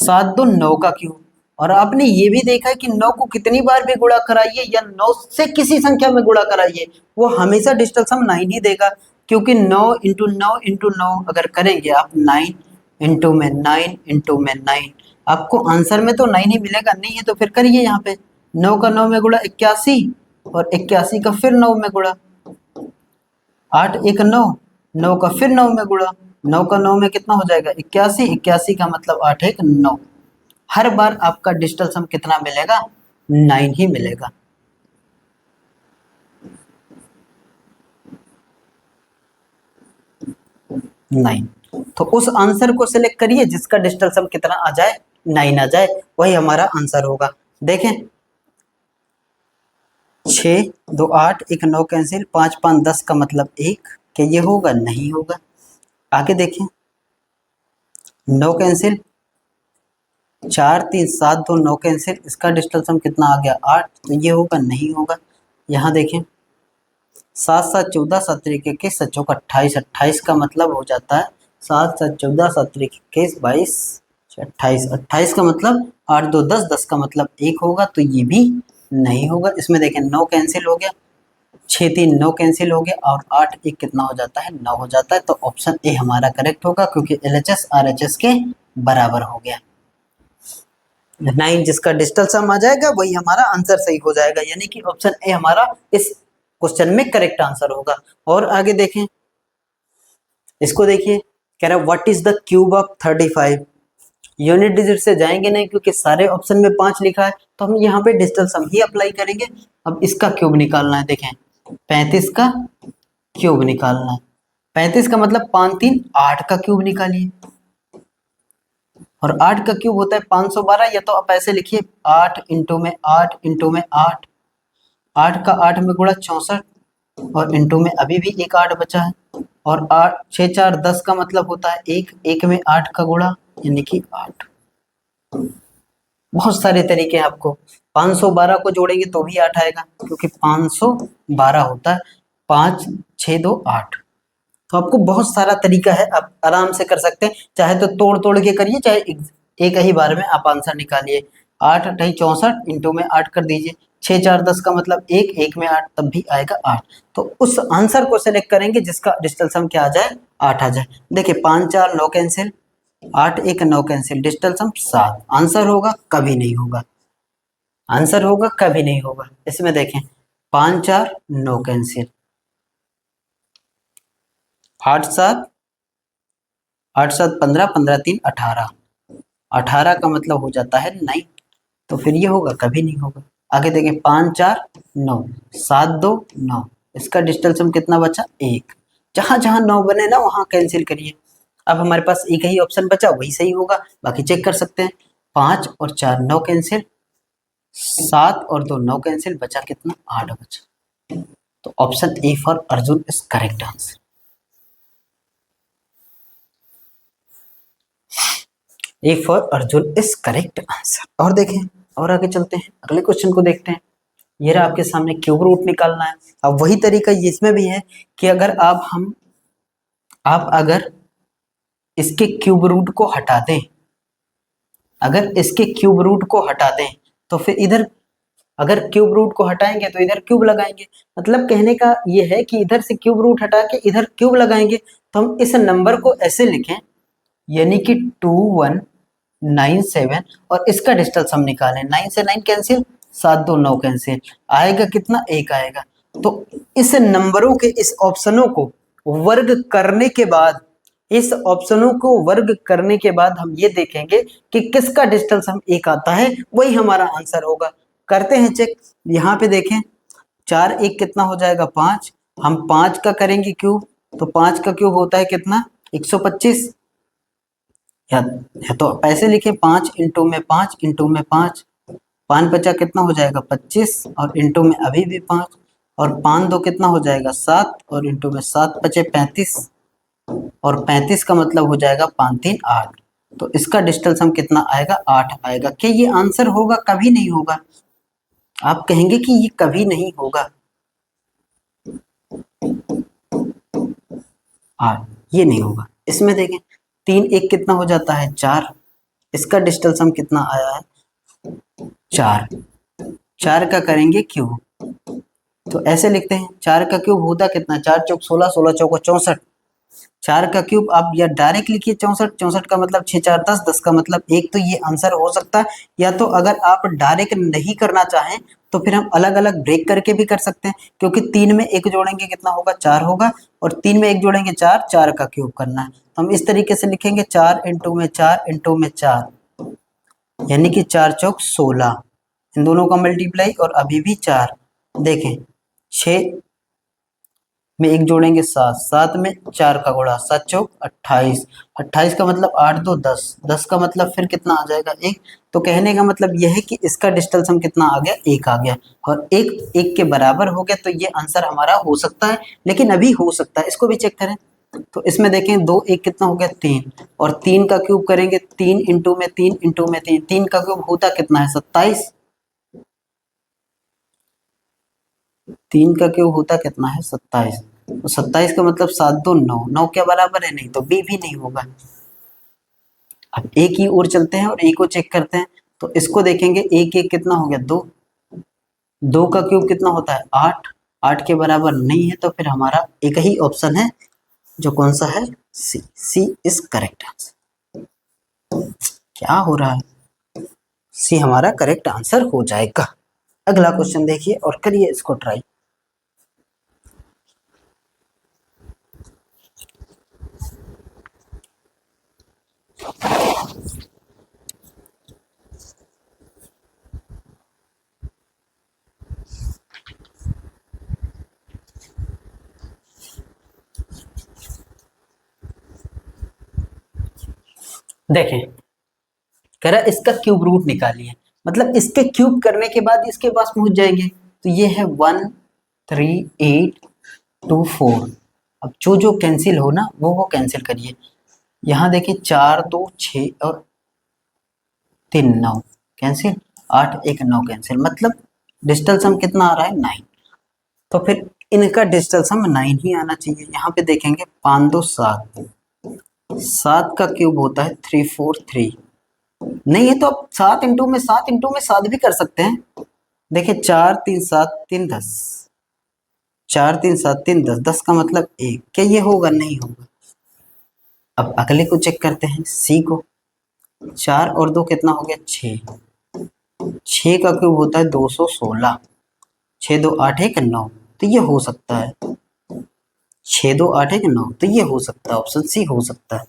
7 दो 9 का क्यूब। और आपने ये भी देखा है कि 9 को कितनी बार भी गुणा कराइए या 9 से किसी संख्या में गुणा कराइए वो हमेशा डिजिटल सम 9 ही देगा, क्योंकि 9 इंटू 9 इंटू 9 अगर करेंगे आप 9 इंटू में 9 इंटू में 9, आपको आंसर में तो 9 ही मिलेगा। नहीं है तो फिर करिए यहाँ पे 9 का 9 में गुणा 81 और 81 का फिर 9 में गुणा, 8 एक 9, 9 का फिर 9 में गुणा, 9 का 9 में कितना हो जाएगा 81, 81 का मतलब 8 एक 9। हर बार आपका डिजिटल सम कितना मिलेगा 9 ही मिलेगा। नाइन। तो उस आंसर को सिलेक्ट करिए जिसका डिजिटल सम कितना आ जाए 9 आ जाए, वही हमारा आंसर होगा। देखें 6 2 8 एक 9 कैंसिल, 5 5 10 का मतलब 1, क्या ये होगा? नहीं होगा। आगे देखें 9 कैंसिल, 4 3 7 2 9 कैंसिल, इसका डिजिटल सम कितना आ गया 8, तो ये होगा? नहीं होगा। यहाँ देखें 7 7 14 7 3 21 7 चौक 28, 28 का मतलब हो जाता है 7 7 14 7 3 21 22 28, 28 का मतलब 8 2 10, 10 का मतलब 1 होगा, तो ये भी नहीं होगा। इसमें देखें 9 कैंसिल हो गया, 6 3 9 कैंसिल हो गया और 8 1 कितना हो जाता है 9 हो जाता है। तो ऑप्शन ए हमारा करेक्ट होगा क्योंकि LHS RHS के बराबर हो गया। 9 जिसका डिजिटल सम आ जाएगा वही हमारा आंसर सही हो जाएगा, यानी कि ऑप्शन ए हमारा इस क्वेश्चन में करेक्ट आंसर होगा। और आगे देखें इसको, देखिए कह रहा है what is the cube of 35। Unit digit से जाएंगे नहीं क्योंकि सारे ऑप्शन में 5 लिखा है, तो हम यहाँ पे डिजिटल सम ही अप्लाई करेंगे। अब इसका क्यूब निकालना है। देखें 35 का क्यूब निकालना है। 35 का मतलब 5 3 8 का क्यूब निकालिए, और 8 का क्यूब होता है 512, या तो आप ऐसे लिखिए 8 इंटू में 8 इंटू में 8, 8 का 8 में गुणा 64, और इंटू में अभी भी एक 8 बचा है, और 8 6 4 10 का मतलब होता है 1, 1 में 8 का गुणा यानी कि 8। बहुत सारे तरीके हैं, आपको 512 को जोड़ेंगे तो भी 8 आएगा क्योंकि 512 होता है 5 6 2 8। तो आपको बहुत सारा तरीका है, आप आराम से कर सकते हैं, चाहे तो तोड़ तोड़ के करिए, चाहे एक ही बार में आप आंसर निकालिए। 8 8 64 इंटू में 8 कर दीजिए, 6 4 10 का मतलब 1, 1 में 8 तब भी आएगा 8। तो उस आंसर को सेलेक्ट करेंगे जिसका डिजिटल सम क्या आ जाए 8 आ जाए। देखिए 5 4 9 कैंसिल, 8 1 9 कैंसिल, डिजिटल सम 7। आंसर होगा? कभी नहीं होगा। आंसर होगा? कभी नहीं होगा। इसमें देखें 5 4 9 कैंसिल, 8 7 8 7 15 15 3 18, 18 का मतलब हो जाता है 9, तो फिर ये होगा? कभी नहीं होगा। आगे देखें 5 4 9 7 2 9, इसका डिजिटल सम कितना बचा 1। जहां जहां 9 बने ना वहां कैंसिल करिए। अब हमारे पास एक ही ऑप्शन बचा, वही सही होगा, बाकी चेक कर सकते हैं। 5 और 4 9 कैंसिल, 7 और 2 9 कैंसिल, बचा कितना 8 बचा। तो option A for Arjun is correct answer. A for Arjun is correct answer. और देखें, और आगे चलते हैं, अगले क्वेश्चन को देखते हैं। ये रहा आपके सामने, क्यूब रूट निकालना है। अब वही तरीका इसमें भी है कि अगर आप अगर इसके क्यूब रूट को हटा दें, अगर इसके क्यूब रूट को हटा दें तो फिर इधर अगर क्यूब रूट को हटाएंगे तो इधर क्यूब लगाएंगे। मतलब कहने का ये है कि इधर से क्यूब रूट हटा के इधर क्यूब लगाएंगे, तो हम इस नंबर को ऐसे लिखें, यानी कि 2197, और इसका डिजिटल सम निकालें। 9 से 9 कैंसिल, 7 2 9 कैंसिल, आएगा कितना 1 आएगा। तो इस नंबरों के इस ऑप्शनों को वर्ग करने के बाद, इस ऑप्शनों को वर्ग करने के बाद हम ये देखेंगे कि किसका डिजिटल सम 1 आता है, वही हमारा आंसर होगा। करते हैं चेक। यहाँ पे देखें 4 1 कितना हो जाएगा 5, हम 5 का करेंगे क्यूब, तो 5 का क्यूब होता है कितना 125, या तो पैसे लिखे 5 इंटू में 5 इंटू में 5, 5 बचा कितना हो जाएगा 25, और इंटू में अभी भी 5, और 5 2 कितना हो जाएगा 7, और इंटू में 7 बचे 35, और 35 का मतलब हो जाएगा 5 3 8। तो इसका डिजिटल सम कितना आएगा 8 आएगा। क्या ये आंसर होगा? कभी नहीं होगा। आप कहेंगे कि ये कभी नहीं होगा, 8 ये नहीं होगा। इसमें देखें 3 1 कितना हो जाता है 4, इसका डिजिटल सम कितना आया है 4। 4 का करेंगे क्यूब, तो ऐसे लिखते हैं 4 का क्यूब होता कितना, 4 चौक 16, 16 चौको 64। 4 का क्यूब आप या डायरेक्ट लिखिए 64, 64 का मतलब 6 4 10, 10 का मतलब 1। तो ये आंसर हो सकता है, या तो अगर आप डायरेक्ट नहीं करना चाहें तो फिर हम अलग अलग ब्रेक करके भी कर सकते हैं, क्योंकि 3 में 1 जोड़ेंगे कितना होगा 4 होगा, और 3 में 1 जोड़ेंगे 4, 4 का क्यूब करना है। तो हम इस तरीके से लिखेंगे 4 इंटू में 4 इंटू में 4, यानी कि 4 चौक 16, इन दोनों का मल्टीप्लाई और अभी भी 4। देखें 6 में 1 जोड़ेंगे 7, 7 में 4 का गुणा, 7 चौक 28, 28 का मतलब 8 2 10, 10 का मतलब फिर कितना आ जाएगा 1। तो कहने का मतलब यह है कि इसका डिजिटल सम कितना आ गया 1 आ गया, और 1 1 के बराबर हो गया, तो ये आंसर हमारा हो सकता है, लेकिन अभी हो सकता है, इसको भी चेक करें। तो इसमें देखें 2 1 कितना हो गया 3, और 3 का क्यूब करेंगे 3 इंटू में 3 इंटू में 3, 3 का क्यूब होता कितना है 27, 3 का क्यूब होता कितना है 27, तो 27 का मतलब 7 2 9, 9 के बराबर है, नहीं तो बी भी नहीं होगा। अब एक ही ओर चलते हैं और एक को चेक करते हैं, तो इसको देखेंगे 1 1 कितना हो गया 2, 2 का क्यूब कितना होता है 8, 8 के बराबर नहीं है, तो फिर हमारा एक ही ऑप्शन है, जो कौन सा है सी, सी इज करेक्ट आंसर। क्या हो रहा है, सी हमारा करेक्ट आंसर हो जाएगा। अगला क्वेश्चन देखिए और करिए इसको ट्राई। देखें कह रहा इसका क्यूब रूट निकालिए, मतलब इसके क्यूब करने के बाद इसके पास पहुंच जाएंगे, तो ये है 1 3 8 2 4। अब जो जो कैंसिल हो ना वो कैंसिल करिए। यहाँ देखिए 4 2 6 और 3 9 कैंसिल, 8 1 9 कैंसिल, मतलब डिजिटल सम कितना आ रहा है 9। तो फिर इनका डिजिटल सम 9 ही आना चाहिए। यहाँ पे देखेंगे 5 2 7, 7 का क्यूब होता है 3 4 3, नहीं है तो आप 7 इंटू में 7 इंटू में 7 भी कर सकते हैं। देखिए 4 3 7 3 10, 4 3 7 3 10, 10 का मतलब 1, क्या ये होगा, नहीं होगा। अब अगले को चेक करते हैं सी को, 4 और 2 कितना हो गया 6, 6 का क्यूब होता है 216, 6 2 8 1 9, तो ये हो सकता है 6 2 8 1 9, तो ये हो सकता है, ऑप्शन सी हो सकता है।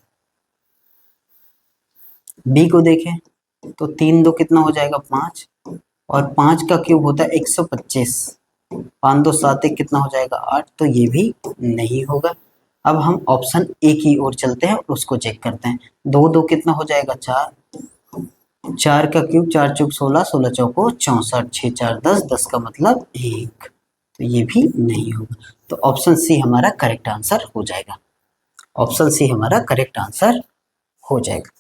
बी को देखें तो 3 2 कितना हो जाएगा 5, और 5 का क्यूब होता है 125, 5 2 7 1 कितना हो जाएगा 8, तो ये भी नहीं होगा। अब हम ऑप्शन ए की ओर चलते हैं और उसको चेक करते हैं। 2 2 कितना हो जाएगा 4, 4 का क्यूब 4 चौक 16, 16 चौको 64, 6 4 10, 10 का मतलब 1, तो ये भी नहीं होगा। तो ऑप्शन सी हमारा करेक्ट आंसर हो जाएगा, ऑप्शन सी हमारा करेक्ट आंसर हो जाएगा।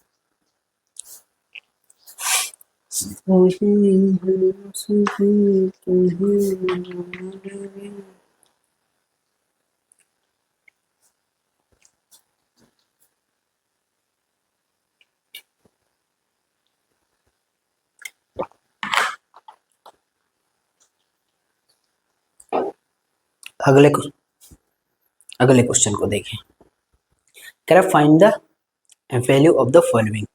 अगले क्वेश्चन को देखें। कह रहा find the value of the following,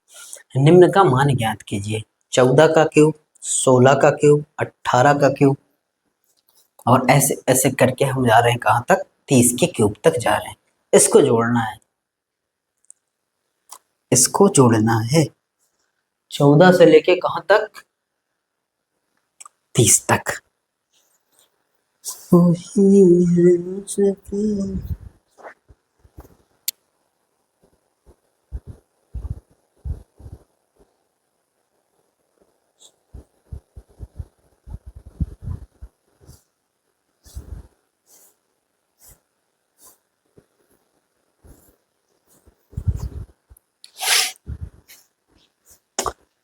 निम्न का मान ज्ञात कीजिए। 14 का क्यूब, 16 का क्यूब, 18 का क्यूब, और ऐसे ऐसे करके हम जा रहे हैं कहाँ तक, 30 के क्यूब तक जा रहे हैं। इसको जोड़ना है, इसको जोड़ना है 14 से लेके कहाँ तक 30 तक।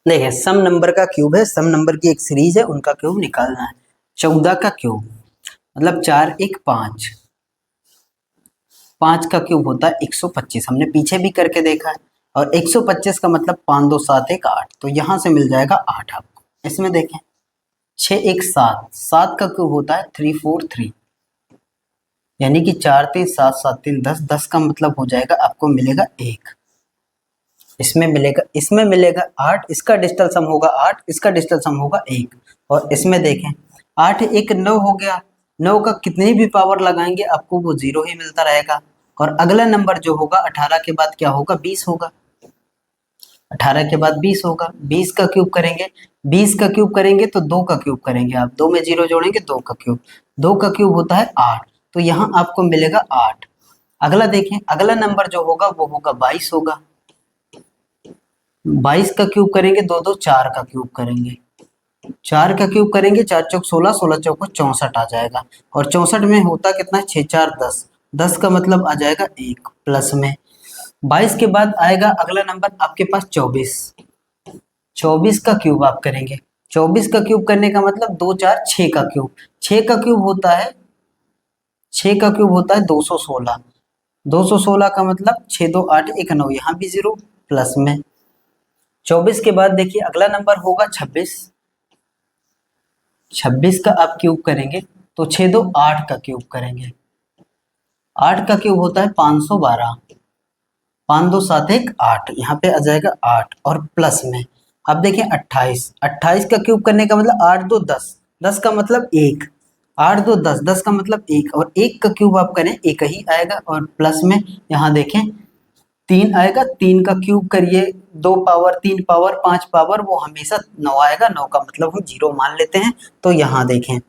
देखिए सम नंबर का क्यूब है, सम नंबर की एक सीरीज है, उनका क्यूब निकालना है। 14 का क्यूब मतलब 4 1 5, 5 का क्यूब होता है 125, हमने पीछे भी करके देखा है। और 125 का मतलब 5 2 7 1 8, तो यहाँ से मिल जाएगा 8 आपको। इसमें देखें 6 1 7, 7 का क्यूब होता है 3 4 3, यानी कि 4 3 7 7 3 10, 10 का मतलब हो जाएगा आपको मिलेगा 1। इसमें मिलेगा 8, इसका डिजिटल सम होगा 8, इसका डिजिटल सम होगा 1। और इसमें देखें 8 1 9 हो गया, 9 का कितनी भी पावर लगाएंगे आपको वो 0 ही मिलता रहेगा। और अगला नंबर जो होगा 18 के बाद क्या होगा 20 होगा, 18 के बाद 20 होगा। 20 का क्यूब करेंगे, 20 का क्यूब करेंगे तो 2 का क्यूब करेंगे, आप 2 में 0 जोड़ेंगे 2 का क्यूब, 2 का क्यूब होता है 8, तो यहाँ आपको मिलेगा 8। अगला देखें, अगला नंबर जो होगा वो होगा 22 होगा। 22 का क्यूब करेंगे 2 2 4 का क्यूब करेंगे, 4 का क्यूब करेंगे 4 चौक 16, 16 चौक 64 आ जाएगा। और 64 में होता कितना 6 4 10, 10 का मतलब आ जाएगा 1 प्लस में। 22 के बाद आएगा अगला नंबर आपके पास 24, 24 का क्यूब आप करेंगे, 24 का क्यूब करने का मतलब 2 4 6 का क्यूब, 6 का क्यूब होता है 6 का क्यूब होता है 216, 216 का मतलब 6 2 8 1 9, यहाँ भी 0 प्लस में। 24 के बाद देखिए अगला नंबर होगा 26, 26 का आप क्यूब करेंगे तो 6 2 8 का क्यूब करेंगे, 8 का क्यूब होता है 512, 5 2 7 1 8, यहाँ पे आ जाएगा 8 और प्लस में। अब देखिए 28, 28 का क्यूब करने का मतलब 8 2 10, 10 का मतलब 1, 8 2 10, 10 का मतलब 1, और 1 का क्यूब आप करें 1 ही आएगा। और प्लस में यहाँ देखें 3 आएगा, 3 का क्यूब करिए 2 पावर 3 पावर 5 पावर वो हमेशा 9 आएगा, 9 का मतलब हम 0 मान लेते हैं। तो यहाँ देखें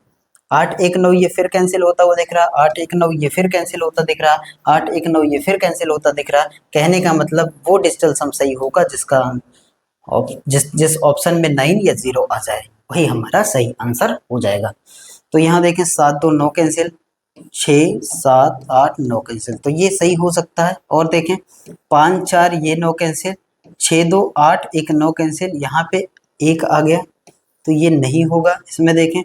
8 1 9 ये फिर कैंसिल होता हुआ दिख रहा, 8 1 9 ये फिर कैंसिल होता दिख रहा, 8 1 9 ये फिर कैंसिल होता दिख रहा। कहने का मतलब वो डिजिटल सम सही होगा जिसका जिस ऑप्शन में 9 या 0 आ जाए वही हमारा सही आंसर हो जाएगा। तो यहाँ देखें 7 2 9 कैंसिल, 6 7 8 9 कैंसिल, तो ये सही हो सकता है। और देखें 5 4 ये 9 कैंसिल, 6 2 8 1 9 कैंसिल, यहाँ पे 1 आ गया तो ये नहीं होगा। इसमें देखें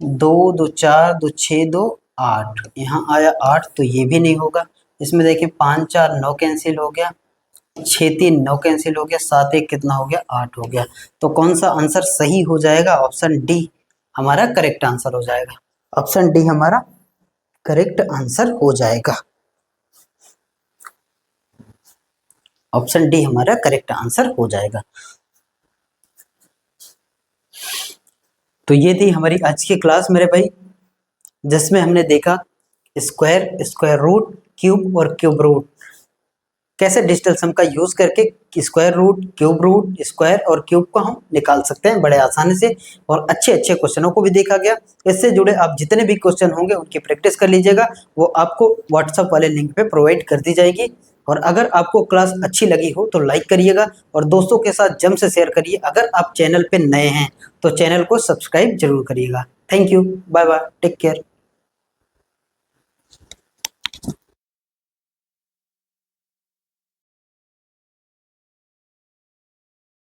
2 2 4 2 6 2 8, यहाँ आया 8 तो ये भी नहीं होगा। इसमें देखें 5 4 9 कैंसिल हो गया, 6 3 9 कैंसिल हो गया, 7 1 कितना हो गया 8 हो गया। तो कौन सा आंसर सही हो जाएगा, ऑप्शन डी हमारा करेक्ट आंसर हो जाएगा। ऑप्शन डी हमारा करेक्ट आंसर हो जाएगा। ऑप्शन डी हमारा करेक्ट आंसर हो जाएगा। तो ये थी हमारी आज की क्लास मेरे भाई, जिसमें हमने देखा स्क्वायर, स्क्वायर रूट, क्यूब और क्यूब रूट कैसे डिजिटल सम का यूज करके square root, cube root, square और क्यूब को हम निकाल सकते हैं बड़े आसानी से। और अच्छे अच्छे क्वेश्चनों को भी देखा गया। इससे जुड़े आप जितने भी क्वेश्चन होंगे उनकी प्रैक्टिस कर लीजिएगा, वो आपको व्हाट्सएप वाले लिंक पे प्रोवाइड कर दी जाएगी। और अगर आपको क्लास अच्छी लगी हो तो लाइक करिएगा और दोस्तों के साथ जम से शेयर करिए। अगर आप चैनल पे नए हैं तो चैनल को सब्सक्राइब जरूर करिएगा। Thank you, bye bye, take care.